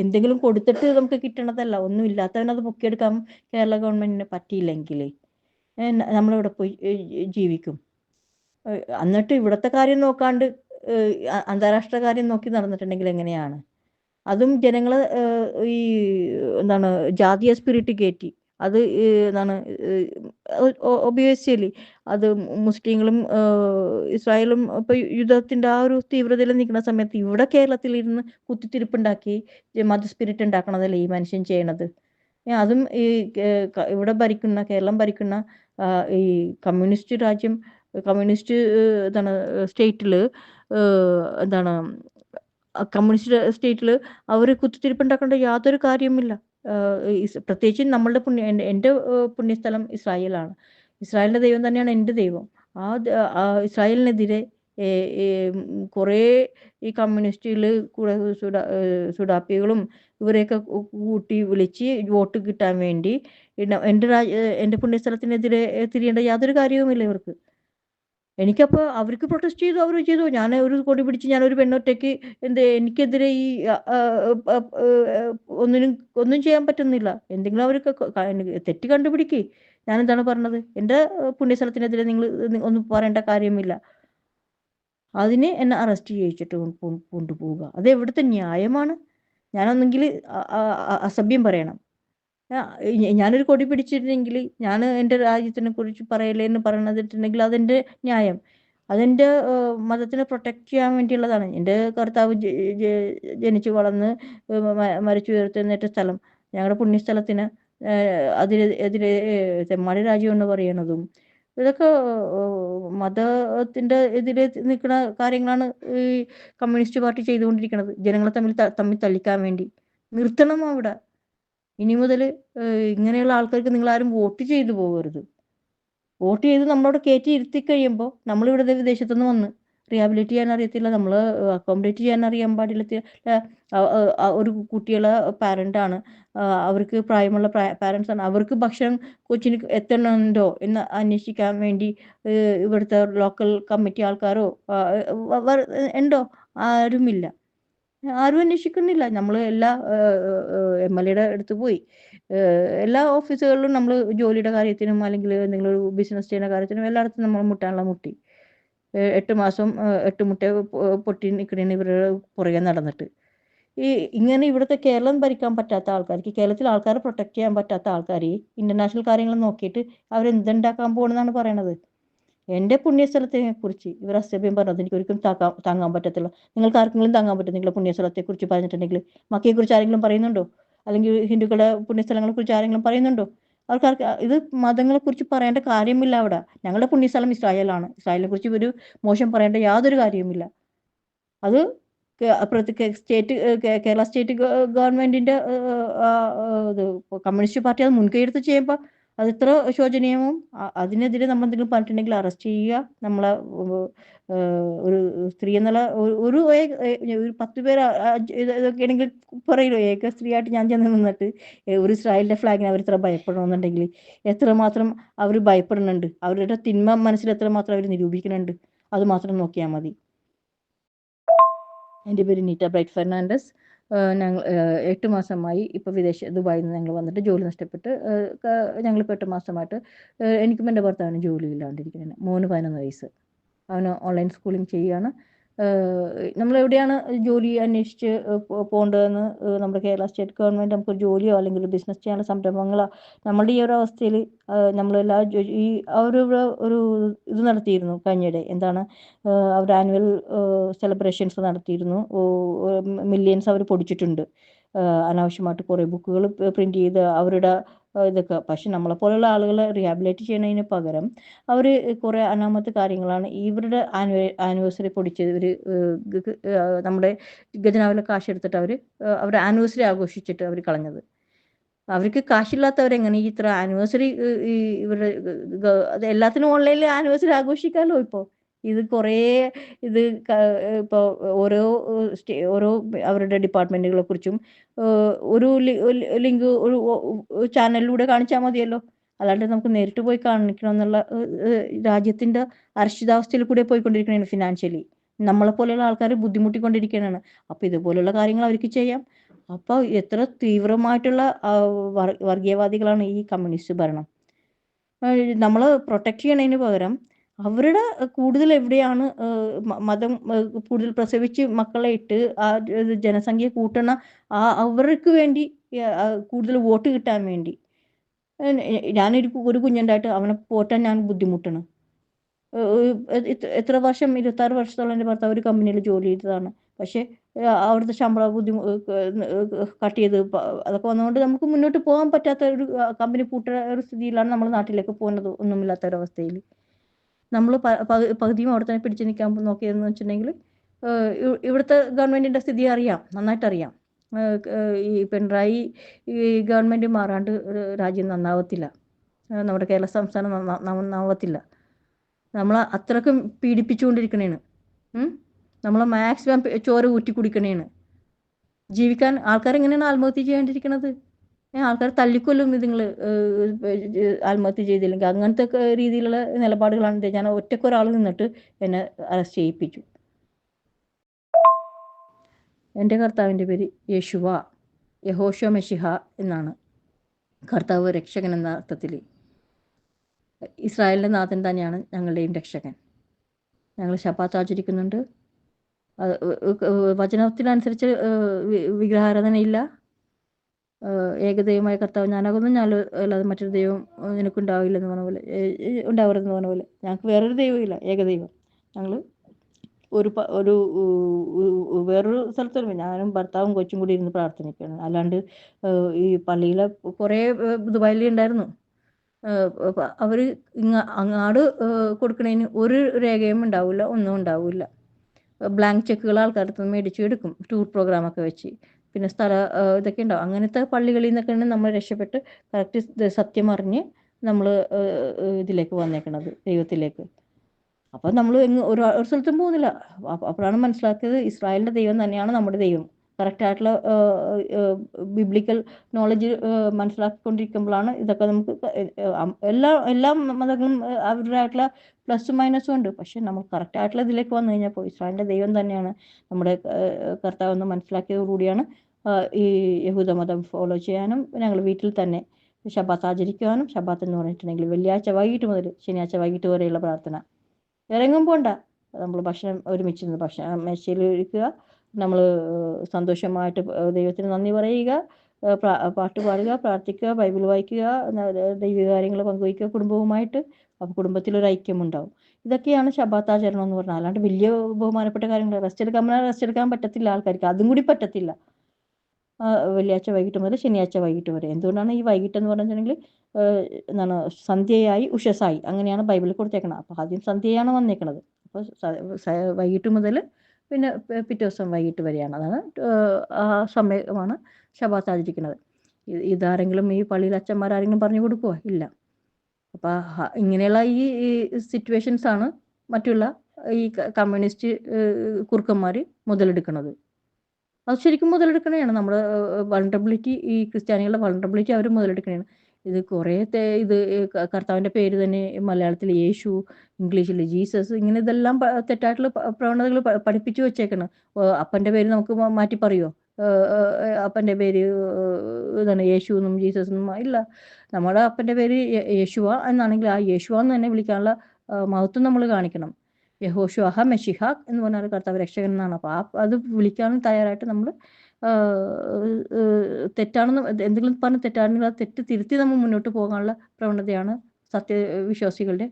എന്തെങ്കിലും കൊടുത്തിട്ട് നമുക്ക് കിട്ടണതല്ല. ഒന്നും ഇല്ലാത്തവനത് പൊക്കിയെടുക്കാൻ കേരള ഗവൺമെൻറ്റിന് പറ്റിയില്ലെങ്കിൽ നമ്മളിവിടെ പോയി ജീവിക്കും. എന്നിട്ട് ഇവിടുത്തെ കാര്യം നോക്കാണ്ട് അന്താരാഷ്ട്ര കാര്യം നോക്കി നടന്നിട്ടുണ്ടെങ്കിൽ എങ്ങനെയാണ്? അതും ജനങ്ങൾ ഈ എന്താണ് ജാതീയ സ്പിരിറ്റ് കയറ്റി അത് എന്താണ് ഒബിയസ്ലി അത് മുസ്ലിങ്ങളും ഇസ്രായേലും ഇപ്പോൾ യുദ്ധത്തിൻ്റെ ആ ഒരു തീവ്രതയിൽ നിൽക്കുന്ന സമയത്ത് ഇവിടെ കേരളത്തിൽ ഇരുന്ന് കുത്തിത്തിരിപ്പുണ്ടാക്കി മത സ്പിരിറ്റ് ഉണ്ടാക്കണതല്ലേ ഈ മനുഷ്യൻ ചെയ്യണത്. അതും ഈ ഇവിടെ ഭരിക്കുന്ന കേരളം ഭരിക്കുന്ന ഈ കമ്മ്യൂണിസ്റ്റ് രാജ്യം കമ്മ്യൂണിസ്റ്റ് എന്താണ് സ്റ്റേറ്റിൽ എന്താണ് കമ്മ്യൂണിസ്റ്റ് സ്റ്റേറ്റിൽ അവർ കുത്തിത്തിരിപ്പുണ്ടാക്കേണ്ട യാതൊരു കാര്യവുമില്ല. പ്രത്യേകിച്ച് നമ്മളുടെ എൻ്റെ പുണ്യസ്ഥലം ഇസ്രായേലാണ്. ഇസ്രായേലിൻ്റെ ദൈവം തന്നെയാണ് എൻ്റെ ദൈവം. ആ ഇസ്രായേലിനെതിരെ കുറേ ഈ കമ്മ്യൂണിസ്റ്റിൽ കൂടെ സുഡാപ്പികളും ഇവരെയൊക്കെ കൂട്ടി വിളിച്ച് വോട്ട് കിട്ടാൻ വേണ്ടി എൻ്റെ പുണ്യസ്ഥലത്തിനെതിരെ തിരിയേണ്ട യാതൊരു കാര്യവുമില്ല ഇവർക്ക്. എനിക്കപ്പോൾ അവർക്ക് പ്രൊട്ടസ്റ്റ് ചെയ്തു, അവർ ചെയ്തു. ഞാൻ ഒരു കൊടി പിടിച്ച് ഞാനൊരു പെണ്ണൊറ്റയ്ക്ക് എനിക്കെതിരെ ഈ ഒന്നും ചെയ്യാൻ പറ്റുന്നില്ല. എന്തെങ്കിലും അവർക്ക് തെറ്റ് കണ്ടുപിടിക്കേ. ഞാനെന്താണ് പറഞ്ഞത്? എൻ്റെ പുണ്യസ്ഥലത്തിനെതിരെ നിങ്ങൾ ഒന്നും പറയേണ്ട കാര്യമില്ല. അതിന് എന്നെ അറസ്റ്റ് ചെയ്യിച്ചിട്ട് കൊണ്ടുപോവുക. അത് എവിടുത്തെ ന്യായമാണ്? ഞാനൊന്നെങ്കിൽ അസഭ്യം പറയണം. ഞാനൊരു കൊടി പിടിച്ചിട്ടുണ്ടെങ്കിൽ ഞാൻ എൻ്റെ രാജ്യത്തിനെ കുറിച്ച് പറയലേ എന്ന് പറയണതിട്ടുണ്ടെങ്കിൽ അതെൻ്റെ ന്യായം. അതെൻ്റെ മതത്തിനെ പ്രൊട്ടക്റ്റ് ചെയ്യാൻ വേണ്ടിയുള്ളതാണ്. എൻ്റെ കർത്താവ് ജനിച്ചു വളർന്ന് മരിച്ചുയർത്തെഴുന്നേറ്റ സ്ഥലം ഞങ്ങളുടെ പുണ്യസ്ഥലത്തിന് എതിരെ തെമ്മാടി രാജ്യം എന്ന് പറയണതും ഇതൊക്കെ മതത്തിൻ്റെ എതിരെ നിൽക്കുന്ന കാര്യങ്ങളാണ് ഈ കമ്മ്യൂണിസ്റ്റ് പാർട്ടി ചെയ്തുകൊണ്ടിരിക്കുന്നത്. ജനങ്ങളെ തമ്മിൽ തല്ലിക്കാൻ വേണ്ടി. നിർത്തണം അവിടെ. ഇനി മുതൽ ഇങ്ങനെയുള്ള ആൾക്കാർക്ക് നിങ്ങളാരും വോട്ട് ചെയ്തു പോകരുത്. വോട്ട് ചെയ്ത് നമ്മളവിടെ കയറ്റി ഇരുത്തി കഴിയുമ്പോൾ നമ്മളിവിടെ വിദേശത്തുനിന്ന് വന്ന് റിഹാബിലിറ്റ് ചെയ്യാൻ അറിയത്തില്ല, നമ്മൾ അക്കോമഡേറ്റ് ചെയ്യാൻ അറിയാൻ പാടില്ല. ഒരു കുട്ടികളെ പാരൻ്റാണ്, അവർക്ക് പ്രായമുള്ള പാരൻസാണ്. അവർക്ക് ഭക്ഷണം കൊച്ചിന് എത്തണുണ്ടോ എന്ന് അന്വേഷിക്കാൻ വേണ്ടി ഇവിടുത്തെ ലോക്കൽ കമ്മിറ്റി ആൾക്കാരോ ഉണ്ടോ? ആരുമില്ല. ആരും അന്വേഷിക്കുന്നില്ല. നമ്മൾ എല്ലാ MLA അടുത്ത് പോയി എല്ലാ ഓഫീസുകളിലും നമ്മൾ ജോലിയുടെ കാര്യത്തിനും അല്ലെങ്കിൽ എന്തെങ്കിലും ഒരു ബിസിനസ് ചെയ്യുന്ന കാര്യത്തിനും എല്ലായിടത്തും നമ്മൾ മുട്ടി 8 മാസം 8 മുട്ട പൊട്ടി നിൽക്കണേന് ഇവരുടെ പുറകെ നടന്നിട്ട് ഇങ്ങനെ ഇവിടുത്തെ കേരളം ഭരിക്കാൻ പറ്റാത്ത ആൾക്കാർക്ക്, കേരളത്തിൽ ആൾക്കാരെ പ്രൊട്ടക്റ്റ് ചെയ്യാൻ പറ്റാത്ത ആൾക്കാർ ഇൻ്റർനാഷണൽ കാര്യങ്ങൾ നോക്കിയിട്ട് അവരെന്തുണ്ടാക്കാൻ പോകണമെന്നാണ് പറയണത്. എൻ്റെ പുണ്യസ്ഥലത്തെ കുറിച്ച് ഇവർ അസഭ്യം പറഞ്ഞത് എനിക്ക് ഒരിക്കലും താങ്ങാൻ പറ്റത്തില്ല. നിങ്ങൾക്ക് ആർക്കെങ്കിലും താങ്ങാൻ പറ്റും? നിങ്ങളുടെ പുണ്യസ്ഥലത്തെക്കുറിച്ച് പറഞ്ഞിട്ടുണ്ടെങ്കിൽ മക്കയെക്കുറിച്ച് ആരെങ്കിലും പറയുന്നുണ്ടോ? അല്ലെങ്കിൽ ഹിന്ദുക്കളുടെ പുണ്യസ്ഥലങ്ങളെക്കുറിച്ച് ആരെങ്കിലും പറയുന്നുണ്ടോ? ആൾക്കാർക്ക് ഇത് മതങ്ങളെക്കുറിച്ച് പറയേണ്ട കാര്യമില്ല അവിടെ. ഞങ്ങളുടെ പുണ്യസ്ഥലം ഇസ്രായേലാണ്. ഇസ്രായേലിനെ കുറിച്ച് ഒരു മോശം പറയേണ്ട യാതൊരു കാര്യവുമില്ല. അത് സ്റ്റേറ്റ് കേരള സ്റ്റേറ്റ് ഗവൺമെൻറ്റിൻ്റെ ഇത് കമ്മ്യൂണിസ്റ്റ് പാർട്ടി അത് മുൻകൈയെടുത്ത് ചെയ്യുമ്പോൾ അത് ഇത്ര ശോചനീയവും. അതിനെതിരെ നമ്മൾ എന്തെങ്കിലും പറഞ്ഞിട്ടുണ്ടെങ്കിൽ അറസ്റ്റ് ചെയ്യുക. നമ്മളെ ഒരു സ്ത്രീ എന്നുള്ള ഒരു 10 പേര് ഇതൊക്കെ ആണെങ്കിൽ പറയല്ലോ, ഏക സ്ത്രീയായിട്ട് ഞാൻ ചെന്ന് നിന്നിട്ട് ഒരു ഇസ്രായേലിൻ്റെ ഫ്ലാഗിന് അവർ ഇത്ര ഭയപ്പെടണമെന്നുണ്ടെങ്കിൽ എത്രമാത്രം അവർ ഭയപ്പെടുന്നുണ്ട്, അവരുടെ തിന്മ മനസ്സിൽ എത്രമാത്രം അവർ നിരൂപിക്കുന്നുണ്ട്, അത് മാത്രം നോക്കിയാൽ മതി. എൻ്റെ പേര് നീറ്റ ബ്രൈറ്റ് ഫെർണാണ്ടസ്. ഞങ്ങൾ 8 മാസമായി ഇപ്പോൾ ദുബായിൽ നിന്ന് ഞങ്ങൾ വന്നിട്ട് ജോലി നഷ്ടപ്പെട്ട് ഞങ്ങളിപ്പോൾ 8 മാസമായിട്ട് എനിക്കും എൻ്റെ ഭർത്താവിനും ജോലിയില്ലാണ്ടിരിക്കുന്നത്. മോന് 11 വയസ്സ്. അവന് ഓൺലൈൻ സ്കൂളിംഗ് ചെയ്യുകയാണ്. നമ്മളെവിടെയാണ് ജോലി അന്വേഷിച്ച് പോകേണ്ടതെന്ന് നമ്മുടെ കേരള സ്റ്റേറ്റ് ഗവൺമെൻറ് നമുക്കൊരു ജോലിയോ അല്ലെങ്കിൽ ബിസിനസ് ചെയ്യാനുള്ള സംരംഭങ്ങളോ നമ്മളുടെ ഈ ഒരു അവസ്ഥയിൽ നമ്മളെല്ലാ ഈ ഒരു ഇത് നടത്തിയിരുന്നു കഴിഞ്ഞിടെ. എന്താണ് അവർ ആനുവൽ സെലിബ്രേഷൻസ് നടത്തിയിരുന്നു. മില്യൺസ് അവർ പൊടിച്ചിട്ടുണ്ട്. അനാവശ്യമായിട്ട് കുറേ ബുക്കുകൾ പ്രിൻ്റ് ചെയ്ത് അവരുടെ ഇതൊക്കെ. പക്ഷെ നമ്മളെപ്പോലുള്ള ആളുകളെ റീഹാബിലിറ്റ് ചെയ്യുന്നതിന് പകരം അവർ കുറേ അനാമത്തെ കാര്യങ്ങളാണ് ഇവരുടെ ആനിവേഴ്സറി പൊടിച്ചത്. ഇവർ നമ്മുടെ ഖജനാവിലെ കാശ് എടുത്തിട്ട് അവരുടെ ആനിവേഴ്സറി ആഘോഷിച്ചിട്ട് അവർ കളഞ്ഞത്. അവർക്ക് കാശില്ലാത്തവരെങ്ങനെ ഈ ഇത്ര ആനിവേഴ്സറി ഇവരുടെ അത് എല്ലാത്തിനും ഓൺലൈനിൽ ആനിവേഴ്സറി ആഘോഷിക്കാമല്ലോ ഇപ്പോൾ. ഇത് കുറേ ഇത് ഇപ്പോൾ ഓരോ അവരുടെ ഡിപ്പാർട്ട്മെൻറ്റുകളെ കുറിച്ചും ഒരു ലിങ്ക് ഒരു ചാനലിലൂടെ കാണിച്ചാൽ മതിയല്ലോ. അല്ലാണ്ട് നമുക്ക് നേരിട്ട് പോയി കാണിക്കണം എന്നുള്ള രാജ്യത്തിൻ്റെ അരക്ഷിതാവസ്ഥയിൽ കൂടെ പോയിക്കൊണ്ടിരിക്കുകയാണ് ഫിനാൻഷ്യലി. നമ്മളെപ്പോലെയുള്ള ആൾക്കാർ ബുദ്ധിമുട്ടിക്കൊണ്ടിരിക്കുകയാണ്. അപ്പോൾ ഇതുപോലുള്ള കാര്യങ്ങൾ അവർക്ക് ചെയ്യാം. അപ്പോൾ എത്ര തീവ്രമായിട്ടുള്ള വർഗീയവാദികളാണ് ഈ കമ്മ്യൂണിസ്റ്റ് ഭരണം. നമ്മൾ പ്രൊട്ടക്റ്റ് ചെയ്യണതിന് പകരം അവരുടെ കൂടുതൽ എവിടെയാണ് മതം കൂടുതൽ പ്രസവിച്ച് മക്കളെ ഇട്ട് ആ ജനസംഖ്യ കൂട്ടണ അവർക്ക് വേണ്ടി കൂടുതൽ വോട്ട് കിട്ടാൻ വേണ്ടി ഒരു കുഞ്ഞുണ്ടായിട്ട് അവനെ പോറ്റാൻ ഞാൻ ബുദ്ധിമുട്ടാണ്. എത്ര വർഷം 26 വർഷത്തോളം എൻ്റെ ഭർത്താവ് ഒരു കമ്പനിയിൽ ജോലി ചെയ്തതാണ്. പക്ഷേ അവിടുത്തെ ശമ്പളം കട്ട് ചെയ്ത് അതൊക്കെ വന്നതുകൊണ്ട് നമുക്ക് മുന്നോട്ട് പോകാൻ പറ്റാത്ത ഒരു കമ്പനി പൂട്ടുന്ന ഒരു സ്ഥിതിയിലാണ് നമ്മൾ നാട്ടിലേക്ക് പോകുന്നത്. ഒന്നുമില്ലാത്ത ഒരവസ്ഥയിൽ നമ്മൾ പകുതിയും അവിടെ തന്നെ പിടിച്ചു നിൽക്കാൻ നോക്കിയതെന്ന് വെച്ചിട്ടുണ്ടെങ്കിൽ ഇവിടുത്തെ ഗവൺമെൻറ്റിൻ്റെ സ്ഥിതി അറിയാം, നന്നായിട്ടറിയാം. ഈ പിണറായി ഗവൺമെൻറ് മാറാണ്ട് രാജ്യം നന്നാവത്തില്ല, നമ്മുടെ കേരള സംസ്ഥാനം നന്നാവത്തില്ല. നമ്മൾ അത്രക്കും പീഡിപ്പിച്ചുകൊണ്ടിരിക്കണേണ്. നമ്മൾ മാക്സിമം ചോര ഊറ്റി കുടിക്കണേണ്. ജീവിക്കാൻ ആൾക്കാരെങ്ങനെയാണ് ആത്മഹത്യ ചെയ്യേണ്ടിയിരിക്കണത്? ആൾക്കാർ തല്ലിക്കൊല്ലും നിങ്ങൾ ആത്മഹത്യ ചെയ്തില്ലെങ്കിൽ. അങ്ങനത്തെ രീതിയിലുള്ള നിലപാടുകളാണ്. ഞാൻ ഒറ്റക്കൊരാൾ നിന്നിട്ട് എന്നെ അറസ്റ്റ് ചെയ്യിപ്പിച്ചു. എൻ്റെ കർത്താവിൻ്റെ പേര് യേശുവ, യഹോശോ മെഷിഹ എന്നാണ്. കർത്താവ് രക്ഷകൻ എന്ന അർത്ഥത്തിൽ. ഇസ്രായേലിൻ്റെ നാഥൻ തന്നെയാണ് ഞങ്ങളുടെയും രക്ഷകൻ. ഞങ്ങൾ ശബ്ബാത്ത് ആചരിക്കുന്നുണ്ട്. വചനത്തിനനുസരിച്ച് വിഗ്രഹാരാധനയില്ല. ഏകദൈവമായ കർത്താവ് ഞാനാകുന്നു, ഞാൻ അല്ലാതെ മറ്റൊരു ദൈവം നിനക്കുണ്ടാവില്ലെന്ന് പറഞ്ഞ പോലെ, ഉണ്ടാവരുതെന്ന് പറഞ്ഞ പോലെ ഞങ്ങൾക്ക് വേറൊരു ദൈവമില്ല, ഏകദൈവം. ഞങ്ങൾ ഒരു വേറൊരു സ്ഥലത്ത് വരുമ്പോൾ ഞാനും ഭർത്താവും കൊച്ചും കൂടി ഇരുന്ന് പ്രാർത്ഥനിക്കുകയാണ്. അല്ലാണ്ട് ഈ പള്ളിയിലെ കുറേ ദുബായിലുണ്ടായിരുന്നു. അവർ അങ്ങാട് കൊടുക്കണതിന് ഒരു രേഖയും ഉണ്ടാവില്ല, ഒന്നും ഉണ്ടാവില്ല. ബ്ലാങ്ക് ചെക്കുകൾ ആൾക്കാരുടെ നിന്ന് മേടിച്ച് എടുക്കും, ടൂർ പ്രോഗ്രാമൊക്കെ വെച്ച്. പിന്നെ ഇതൊക്കെ ഉണ്ടാവും. അങ്ങനത്തെ പള്ളികളിൽ നിന്നൊക്കെയാണ് നമ്മൾ രക്ഷപ്പെട്ട് കറക്റ്റ് സത്യം അറിഞ്ഞ് നമ്മൾ ഇതിലേക്ക് വന്നേക്കണത്, ദൈവത്തിലേക്ക്. അപ്പം നമ്മൾ ഒരു സ്ഥലത്തും പോകുന്നില്ല. അപ്പോഴാണ് മനസ്സിലാക്കിയത് ഇസ്രായേലിൻ്റെ ദൈവം തന്നെയാണ് നമ്മുടെ ദൈവം. കറക്റ്റായിട്ടുള്ള ബിബ്ലിക്കൽ നോളജ് മനസ്സിലാക്കിക്കൊണ്ടിരിക്കുമ്പോഴാണ് ഇതൊക്കെ നമുക്ക് എല്ലാ മതങ്ങളും അവരുടേതായിട്ടുള്ള പ്ലസും മൈനസും ഉണ്ട്. പക്ഷെ നമ്മൾ കറക്റ്റായിട്ടുള്ള ഇതിലേക്ക് വന്നു കഴിഞ്ഞപ്പോൾ ഇസ്രായേലിൻ്റെ ദൈവം തന്നെയാണ് നമ്മുടെ കർത്താവെന്ന് മനസ്സിലാക്കിയതോടുകൂടിയാണ് ഈ യഹൂദ മതം ഫോളോ ചെയ്യാനും ഞങ്ങൾ വീട്ടിൽ തന്നെ ശബ്ബാത്ത് ആചരിക്കുവാനും. ശബ്ബാത്ത് എന്ന് പറഞ്ഞിട്ടുണ്ടെങ്കിൽ വെള്ളിയാഴ്ച വൈകിട്ട് മുതൽ ശനിയാഴ്ച വൈകിട്ട് വരെയുള്ള പ്രാർത്ഥന. ഇറങ്ങും പോണ്ട, നമ്മൾ ഭക്ഷണം ഒരുമിച്ചിരുന്ന് ഭക്ഷണം മേശയിൽ ഇരിക്കുക, നമ്മൾ സന്തോഷമായിട്ട് ദൈവത്തിന് നന്ദി പറയുക, പാട്ട് പാടുക, പ്രാർത്ഥിക്കുക, ബൈബിൾ വായിക്കുക, ദൈവിക കാര്യങ്ങൾ പങ്കുവയ്ക്കുക കുടുംബവുമായിട്ട്. അപ്പോൾ കുടുംബത്തിലൊരു ഐക്യമുണ്ടാവും. ഇതൊക്കെയാണ് ശബ്ബാത്താചരണം എന്ന് പറഞ്ഞാൽ. അല്ലാണ്ട് വലിയ ബഹുമാനപ്പെട്ട കാര്യങ്ങൾ റെസ്റ്റ് എടുക്കാൻ പറ്റത്തില്ല ആൾക്കാർക്ക്, അതും കൂടി പറ്റത്തില്ല. വെള്ളിയാഴ്ച വൈകിട്ട് മുതൽ ശനിയാഴ്ച വൈകിട്ട് വരെ. എന്തുകൊണ്ടാണ് ഈ വൈകിട്ട് എന്ന് പറഞ്ഞിട്ടുണ്ടെങ്കിൽ എന്താണ്, സന്ധ്യയായി ഉഷസായി, അങ്ങനെയാണ് ബൈബിളിൽ കൊടുത്തേക്കണം. അപ്പോൾ ആദ്യം സന്ധ്യയാണ് വന്നേക്കണത്. അപ്പോൾ വൈകിട്ട് മുതൽ പിന്നെ പിറ്റേ ദിവസം വൈകിട്ട് വരെയാണ്. അതാണ് ആ സമയമാണ് ശബ്ബാത്ത് ആചരിക്കുന്നത്. ഇതാരെങ്കിലും ഈ പള്ളിയിൽ അച്ഛന്മാരാരെങ്കിലും പറഞ്ഞു കൊടുക്കുമോ? ഇല്ല. അപ്പോൾ ഇങ്ങനെയുള്ള ഈ സിറ്റുവേഷൻസാണ് മറ്റുള്ള ഈ കമ്മ്യൂണിസ്റ്റ് കുറുക്കന്മാർ മുതലെടുക്കുന്നത്. അത് ശരിക്കും മുതലെടുക്കണതാണ്. നമ്മുടെ വൾണറബിലിറ്റി, ഈ ക്രിസ്ത്യാനികളുടെ വൾണറബിലിറ്റി അവർ മുതലെടുക്കണതാണ്. ഇത് കുറേ ഇത് കർത്താവിൻ്റെ പേര് തന്നെ മലയാളത്തിൽ യേശു, ഇംഗ്ലീഷിൽ ജീസസ്, ഇങ്ങനെ ഇതെല്ലാം തെറ്റായിട്ടുള്ള പ്രവണതകൾ പഠിപ്പിച്ചു വെച്ചേക്കണം. അപ്പൻ്റെ പേര് നമുക്ക് മാറ്റി പറയുമോ? അപ്പൻ്റെ പേര് ഇതാണ് യേശു എന്നും ജീസസ് എന്നും ഇല്ല. നമ്മുടെ അപ്പൻ്റെ പേര് യേശുവ എന്നാണെങ്കിൽ ആ യേശുവ എന്ന് തന്നെ വിളിക്കാനുള്ള മഹത്വം നമ്മൾ കാണിക്കണം. യഹോശുവ മെഷിഹ എന്ന് പറഞ്ഞാൽ കർത്താവ് രക്ഷകൻ എന്നാണ്. അപ്പോൾ അത് വിളിക്കാനും തയ്യാറായിട്ട് നമ്മൾ തെറ്റാണെന്ന് എന്തെങ്കിലും പറഞ്ഞ് തെറ്റാണെങ്കിൽ ആ തെറ്റ് തിരുത്തി നമ്മൾ മുന്നോട്ട് പോകാനുള്ള പ്രവണതയാണ് സത്യവിശ്വാസികളുടെ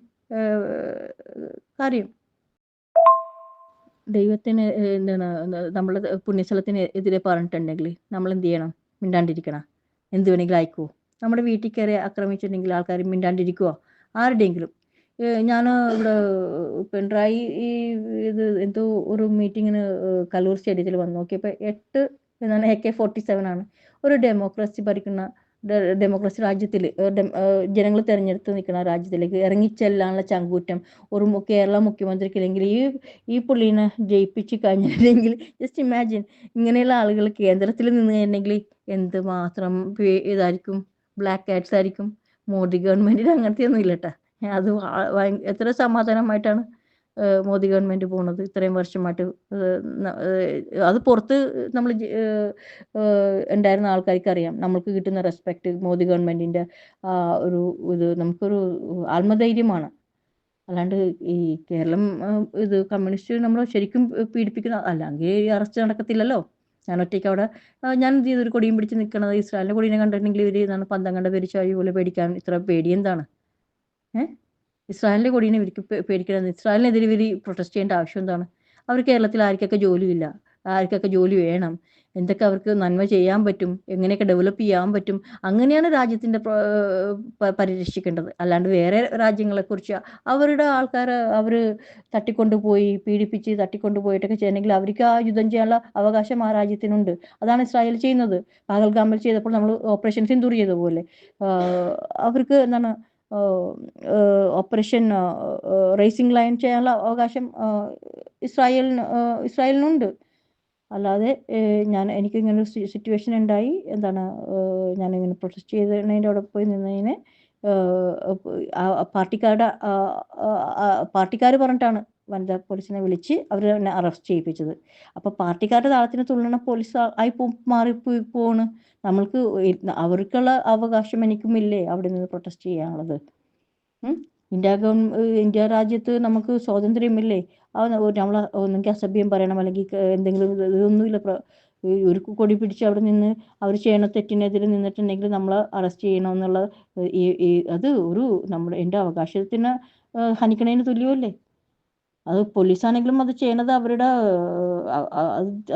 കാര്യം. ദൈവത്തിന് എന്താണ് നമ്മൾ പുണ്യസ്ഥലത്തിന് എതിരെ പറഞ്ഞിട്ടുണ്ടെങ്കിൽ നമ്മൾ എന്ത് ചെയ്യണം? മിണ്ടാണ്ടിരിക്കണം. എന്ത് വേണമെങ്കിലും അയക്കുമോ? നമ്മുടെ വീട്ടിൽ കയറി ആക്രമിച്ചിട്ടുണ്ടെങ്കിൽ ആൾക്കാർ മിണ്ടാണ്ടിരിക്കുമോ? ആരുടെയെങ്കിലും? ഞാൻ ഇവിടെ പിണറായി ഇത് എന്തോ ഒരു മീറ്റിങ്ങിന് കലൂർ സ്റ്റേഡിയത്തിൽ വന്ന് നോക്കിയപ്പോൾ 8 AK-47 ആണ്. ഒരു ഡെമോക്രസി ഭരിക്കുന്ന ഡെമോക്രസി രാജ്യത്തിൽ ജനങ്ങൾ തിരഞ്ഞെടുത്ത് നിൽക്കുന്ന രാജ്യത്തിലേക്ക് ഇറങ്ങിച്ചെല്ലാനുള്ള ചങ്കൂറ്റം ഒരു കേരള മുഖ്യമന്ത്രിക്കില്ലെങ്കിൽ ഈ പുള്ളീനെ ജയിപ്പിച്ച് കഴിഞ്ഞിട്ടുണ്ടെങ്കിൽ ജസ്റ്റ് ഇമാജിൻ, ഇങ്ങനെയുള്ള ആളുകൾ കേന്ദ്രത്തിൽ നിന്ന് കഴിഞ്ഞിട്ടുണ്ടെങ്കിൽ എന്ത് മാത്രം ഇതായിരിക്കും, ബ്ലാക്ക് കാറ്റ്സ് ആയിരിക്കും. മോദി ഗവൺമെൻറ്റിന് അങ്ങനത്തെ ഒന്നും ഇല്ല കേട്ടോ. അത് എത്ര സമാധാനമായിട്ടാണ് മോദി ഗവൺമെൻറ് പോകുന്നത് ഇത്രയും വർഷമായിട്ട്. അത് പുറത്ത് നമ്മൾ ഉണ്ടായിരുന്ന ആൾക്കാർക്ക് അറിയാം നമ്മൾക്ക് കിട്ടുന്ന റെസ്പെക്റ്റ്. മോദി ഗവൺമെൻറ്റിൻ്റെ ഒരു ഇത് നമുക്കൊരു ആത്മധൈര്യമാണ്. അല്ലാണ്ട് ഈ കേരളം ഇത് കമ്മ്യൂണിസ്റ്റ് നമ്മൾ ശരിക്കും പീഡിപ്പിക്കുന്ന, അല്ലെങ്കിൽ ഈ അറസ്റ്റ് നടക്കത്തില്ലല്ലോ. ഞാൻ ഒറ്റയ്ക്ക് അവിടെ ഞാൻ എന്ത് ചെയ്തൊരു കൊടിയും പിടിച്ച് നിൽക്കണത്. ഇസ്രായേലിൻ്റെ കൊടീനെ കണ്ടിട്ടുണ്ടെങ്കിൽ ഇവർ എന്താണ് പന്തം കണ്ട പെരിച്ചാഴി പോലെ പേടിക്കാൻ ഇത്ര പേടി എന്താണ്? ഇസ്രായേലിൻ്റെ കൊടീനെ ഇവർക്ക് പേടിക്കണം. ഇസ്രായേലിനെതിരെ ഇവർ പ്രൊട്ടസ്റ്റ് ചെയ്യേണ്ട ആവശ്യം എന്താണ്? അവർ കേരളത്തിൽ ആർക്കൊക്കെ ജോലിയില്ല, ആർക്കൊക്കെ ജോലി വേണം, എന്തൊക്കെ അവർക്ക് നന്മ ചെയ്യാൻ പറ്റും, എങ്ങനെയൊക്കെ ഡെവലപ്പ് ചെയ്യാൻ പറ്റും, അങ്ങനെയാണ് രാജ്യത്തിൻ്റെ പരിരക്ഷിക്കേണ്ടത്. അല്ലാണ്ട് വേറെ രാജ്യങ്ങളെക്കുറിച്ച് അവരുടെ ആൾക്കാരെ അവർ തട്ടിക്കൊണ്ടുപോയി പീഡിപ്പിച്ച് തട്ടിക്കൊണ്ടുപോയിട്ടൊക്കെ ചെയ്യണമെങ്കിൽ അവർക്ക് ആ യുദ്ധം ചെയ്യാനുള്ള അവകാശം ആ രാജ്യത്തിനുണ്ട്. അതാണ് ഇസ്രായേൽ ചെയ്യുന്നത്. പഹൽഗാമിൽ ചെയ്തപ്പോൾ നമ്മൾ ഓപ്പറേഷൻ സിന്ദൂർ ചെയ്ത പോലെ അവർക്ക് എന്താണ് ഓപ്പറേഷൻ റേസിംഗ് ലൈൻ ചെയ്യാനുള്ള അവകാശം ഇസ്രായേലിനുണ്ട്. അല്ലാതെ എനിക്കിങ്ങനെ ഒരു സിറ്റുവേഷൻ ഉണ്ടായി, എന്താണ് ഞാനിങ്ങനെ പ്രൊട്ടസ്റ്റ് ചെയ്തതിൻ്റെ അവിടെ പോയി നിന്നതിന് പാർട്ടിക്കാർ പറഞ്ഞിട്ടാണ് വനിതാ പോലീസിനെ വിളിച്ച് അവർ എന്നെ അറസ്റ്റ് ചെയ്യിപ്പിച്ചത്. അപ്പോൾ പാർട്ടിക്കാരുടെ താളത്തിന് തുള്ളണ പോലീസ് ആയി മാറിപ്പോണ്. നമ്മൾക്ക് അവർക്കുള്ള അവകാശം എനിക്കുമില്ലേ അവിടെ നിന്ന് പ്രൊട്ടസ്റ്റ് ചെയ്യാനുള്ളത്? ഇന്ത്യ രാജ്യത്ത് നമുക്ക് സ്വാതന്ത്ര്യമില്ലേ? നമ്മൾ ഒന്നെങ്കിൽ അസഭ്യം പറയണം, അല്ലെങ്കിൽ എന്തെങ്കിലും ഇതൊന്നുമില്ല. ഒരു കൊടി പിടിച്ച് അവിടെ നിന്ന് അവർ ചെയ്യണ തെറ്റിനെതിരെ നിന്നിട്ടുണ്ടെങ്കിൽ നമ്മൾ അറസ്റ്റ് ചെയ്യണമെന്നുള്ള അത് എൻ്റെ അവകാശത്തിന് ഹനിക്കണതിന് തുല്യമല്ലേ? അത് പോലീസാണെങ്കിലും അത് ചെയ്യണത് അവരുടെ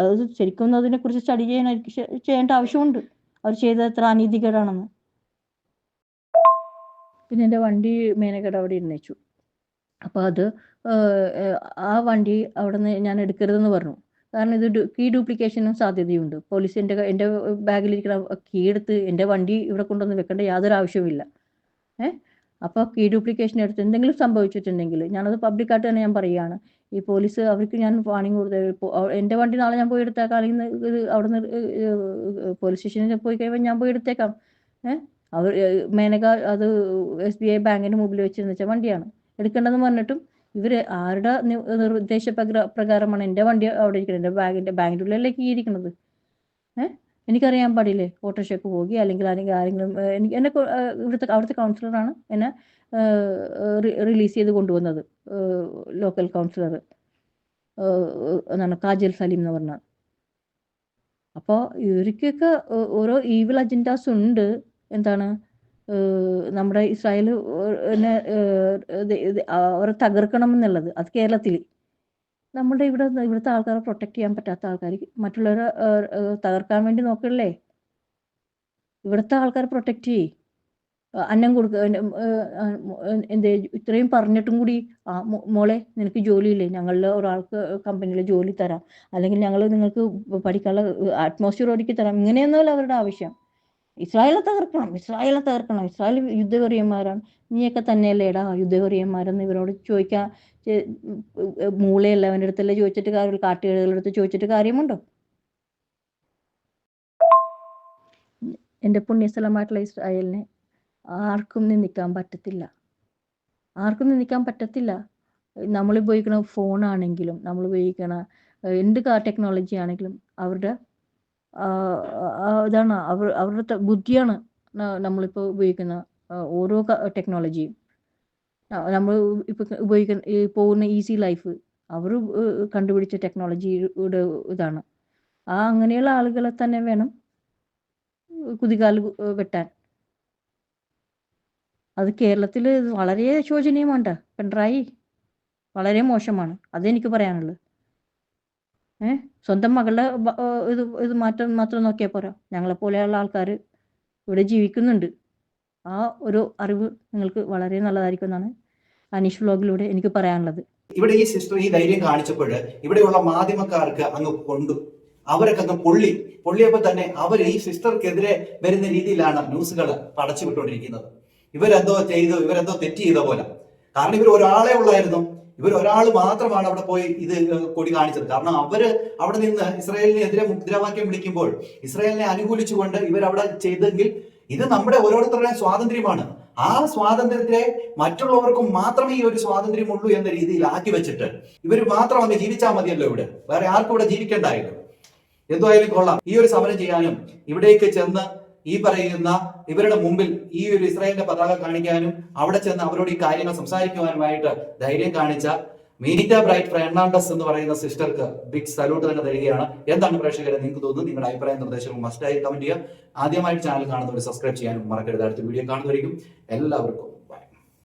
അത് ശരിക്കും അതിനെക്കുറിച്ച് സ്റ്റഡി ചെയ്യേണ്ട ആവശ്യമുണ്ട്, അവർ ചെയ്തത് എത്ര അനീതികേടാണെന്ന്. പിന്നെ എൻ്റെ വണ്ടി മേനകട അവിടെ ഇരുന്നേച്ചു. അപ്പോൾ അത് ആ വണ്ടി അവിടെ നിന്ന് ഞാൻ എടുക്കരുതെന്ന് പറഞ്ഞു. കാരണം ഇത് കീ ഡ്യൂപ്ലിക്കേഷനും സാധ്യതയുണ്ട്. പോലീസ് എൻ്റെ ബാഗിലിരിക്കുന്ന കീ എടുത്ത് എൻ്റെ വണ്ടി ഇവിടെ കൊണ്ടുവന്ന് വെക്കേണ്ട യാതൊരു ആവശ്യവുമില്ല. അപ്പോൾ കീ ഡ്യൂപ്ലിക്കേഷൻ എടുത്ത് എന്തെങ്കിലും സംഭവിച്ചിട്ടുണ്ടെങ്കിൽ ഞാനത് പബ്ലിക്കായിട്ട് തന്നെ ഞാൻ പറയുകയാണ്. ഈ പോലീസ് അവർക്ക് ഞാൻ വാണിംഗ് കൊടുത്ത എൻ്റെ വണ്ടി നാളെ ഞാൻ പോയി എടുത്തേക്കാം, അല്ലെങ്കിൽ ഇത് അവിടെ പോലീസ് സ്റ്റേഷനിൽ പോയി കഴിയുമ്പോൾ ഞാൻ പോയി എടുത്തേക്കാം. അവർ മേനക അത് SBI ബാങ്കിൻ്റെ മുമ്പിൽ വെച്ചിരുന്ന വണ്ടിയാണ് എടുക്കേണ്ടതെന്ന് പറഞ്ഞിട്ടും ഇവർ ആരുടെ നിർദ്ദേശ പ്രകാരമാണ് എൻ്റെ വണ്ടി അവിടെ ഇരിക്കുന്നത്? ബാങ്കിൻ്റെ ഉള്ളിലല്ലേ കീ ഇരിക്കുന്നത്? എനിക്കറിയാൻ പാടില്ലേ? ഓട്ടോറിക്ഷയ്ക്ക് പോയി അല്ലെങ്കിൽ ആരെങ്കിലും എന്നെ അവിടുത്തെ കൗൺസിലറാണ് എന്നെ റിലീസ് ചെയ്ത് കൊണ്ടുവന്നത്. ലോക്കൽ കൗൺസിലർ എന്താണ് കാജൽ സലീം എന്ന് പറഞ്ഞാൽ. അപ്പോൾ ഇവർക്കൊക്കെ ഓരോ ഈവിൽ അജൻഡാസ് ഉണ്ട്. എന്താണ് നമ്മുടെ ഇസ്രായേൽ അവരെ തകർക്കണം എന്നുള്ളത്. അത് കേരളത്തിൽ നമ്മുടെ ഇവിടുത്തെ ആൾക്കാരെ പ്രൊട്ടക്റ്റ് ചെയ്യാൻ പറ്റാത്ത ആൾക്കാർ മറ്റുള്ളവരെ തകർക്കാൻ വേണ്ടി നോക്കല്ലേ? ഇവിടുത്തെ ആൾക്കാരെ പ്രൊട്ടക്റ്റ് ചെയ്യ്. അന്നം കൊടുക്കുക. ഇത്രയും പറഞ്ഞിട്ടും കൂടി മോളെ നിനക്ക് ജോലിയില്ലേ, ഞങ്ങളുടെ ഒരാൾക്ക് കമ്പനിയിൽ ജോലി തരാം, അല്ലെങ്കിൽ ഞങ്ങൾ നിങ്ങൾക്ക് പഠിക്കാനുള്ള അറ്റ്മോസ്ഫിയർ ഒരുക്കി തരാം, ഇങ്ങനെയൊന്നുമല്ല അവരുടെ ആവശ്യം. ഇസ്രായേലെ തകർക്കണം, ഇസ്രായേൽ യുദ്ധവെറിയന്മാരാണ്. നീയൊക്കെ തന്നെയല്ലേടാ യുദ്ധവെറിയന്മാരെന്ന് ഇവരോട് ചോദിക്കാൻ മൂളയല്ല അവൻ്റെ അടുത്തല്ലേ ചോദിച്ചിട്ട് കാര്യം, കാട്ടുകഴുകളുടെ അടുത്ത് ചോദിച്ചിട്ട് കാര്യമുണ്ടോ? എൻ്റെ പുണ്യസ്ഥലമായിട്ടുള്ള ഇസ്രായേലിനെ ആർക്കും നിന്ദിക്കാൻ പറ്റത്തില്ല. നമ്മൾ ഉപയോഗിക്കുന്ന ഫോണാണെങ്കിലും നമ്മൾ ഉപയോഗിക്കണ എന്ത് ടെക്നോളജി ആണെങ്കിലും അവരുടെ ഇതാണ് അവരുടെ ബുദ്ധിയാണ് നമ്മളിപ്പോൾ ഉപയോഗിക്കുന്ന ഓരോ ടെക്നോളജിയും. നമ്മൾ ഇപ്പോൾ പോകുന്ന ഈസി ലൈഫ് അവർ കണ്ടുപിടിച്ച ടെക്നോളജിയുടെ ഇതാണ്. അങ്ങനെയുള്ള ആളുകളെ തന്നെ വേണം കുതികാൽ വെട്ടാൻ. അത് കേരളത്തിൽ വളരെ ശോചനീയമാണ്. പിണറായി വളരെ മോശമാണ്, അതെനിക്ക് പറയാനുള്ളത്. സ്വന്തം മകളുടെ ഇത് മാത്രം നോക്കിയാൽ പോരാ. ഞങ്ങളെപ്പോലെയുള്ള ആൾക്കാർ ഇവിടെ ജീവിക്കുന്നുണ്ട്. ആ ഒരു അറിവ് നിങ്ങൾക്ക് വളരെ നല്ലതായിരിക്കും എന്നാണ് അനീഷ് വ്ലോഗിലൂടെ എനിക്ക് പറയാനുള്ളത്. ഇവിടെ ഈ സിസ്റ്റർ ഈ ധൈര്യം കാണിച്ചപ്പോൾ ഇവിടെയുള്ള മാധ്യമക്കാർക്ക് അങ്ങ് കൊണ്ടു, അവരൊക്കെ അങ്ങ് പൊള്ളിയപ്പോൾ തന്നെ അവർ ഈ സിസ്റ്റർക്കെതിരെ വരുന്ന രീതിയിലാണ് ന്യൂസുകൾ പടച്ചു വിട്ടുകൊണ്ടിരിക്കുന്നത്. ഇവരെന്തോ തെറ്റ് ചെയ്ത പോലെ. കാരണം ഇവർ ഒരാളെ ഉള്ളായിരുന്നു, ഒരാൾ മാത്രമാണ് അവിടെ പോയി ഇത് കൊടി കാണിച്ചത്. കാരണം അവര് അവിടെ നിന്ന് ഇസ്രായേലിനെതിരെ മുദ്രാവാക്യം വിളിക്കുമ്പോൾ ഇസ്രായേലിനെ അനുകൂലിച്ചുകൊണ്ട് ഇവരവിടെ ചെയ്തെങ്കിൽ ഇത് നമ്മുടെ ഓരോരുത്തരുടെയും സ്വാതന്ത്ര്യമാണ്. ആ സ്വാതന്ത്ര്യത്തെ മറ്റുള്ളവർക്കും മാത്രമേ ഈ ഒരു സ്വാതന്ത്ര്യമുള്ളൂ എന്ന രീതിയിൽ ആക്കി വെച്ചിട്ട് ഇവർ മാത്രം അങ്ങ് ജീവിച്ചാൽ മതിയല്ലോ, ഇവിടെ വേറെ ആർക്കും ഇവിടെ ജീവിക്കേണ്ടായല്ലോ. എന്തായാലും കൊള്ളാം. ഈ ഒരു സമരം ചെയ്യാനും ഇവിടേക്ക് ചെന്ന് ഈ പറയുന്ന ഇവരുടെ മുമ്പിൽ ഈ ഒരു ഇസ്രായേലിന്റെ പതാക കാണിക്കാനും അവിടെ ചെന്ന് അവരോട് ഈ കാര്യങ്ങൾ സംസാരിക്കുവാനുമായിട്ട് ധൈര്യം കാണിച്ച മീനിറ്റ ബ്രൈറ്റ് ഫെർണാണ്ടസ് എന്ന് പറയുന്ന സിസ്റ്റർക്ക് ബിഗ് സല്യൂട്ട് തന്നെ തരികയാണ്. എന്താണ് പ്രേക്ഷകരെ നിങ്ങൾക്ക് തോന്നുന്നത്? നിങ്ങളുടെ അഭിപ്രായ നിർദ്ദേശങ്ങൾ മസ്റ്റായി കമന്റ് ചെയ്യുക. ആദ്യമായിട്ട് ചാനൽ കാണുന്നവർ സബ്സ്ക്രൈബ് ചെയ്യാനും മറക്കരുത്. അടുത്ത വീഡിയോ കാണുന്നവരിക്കും എല്ലാവർക്കും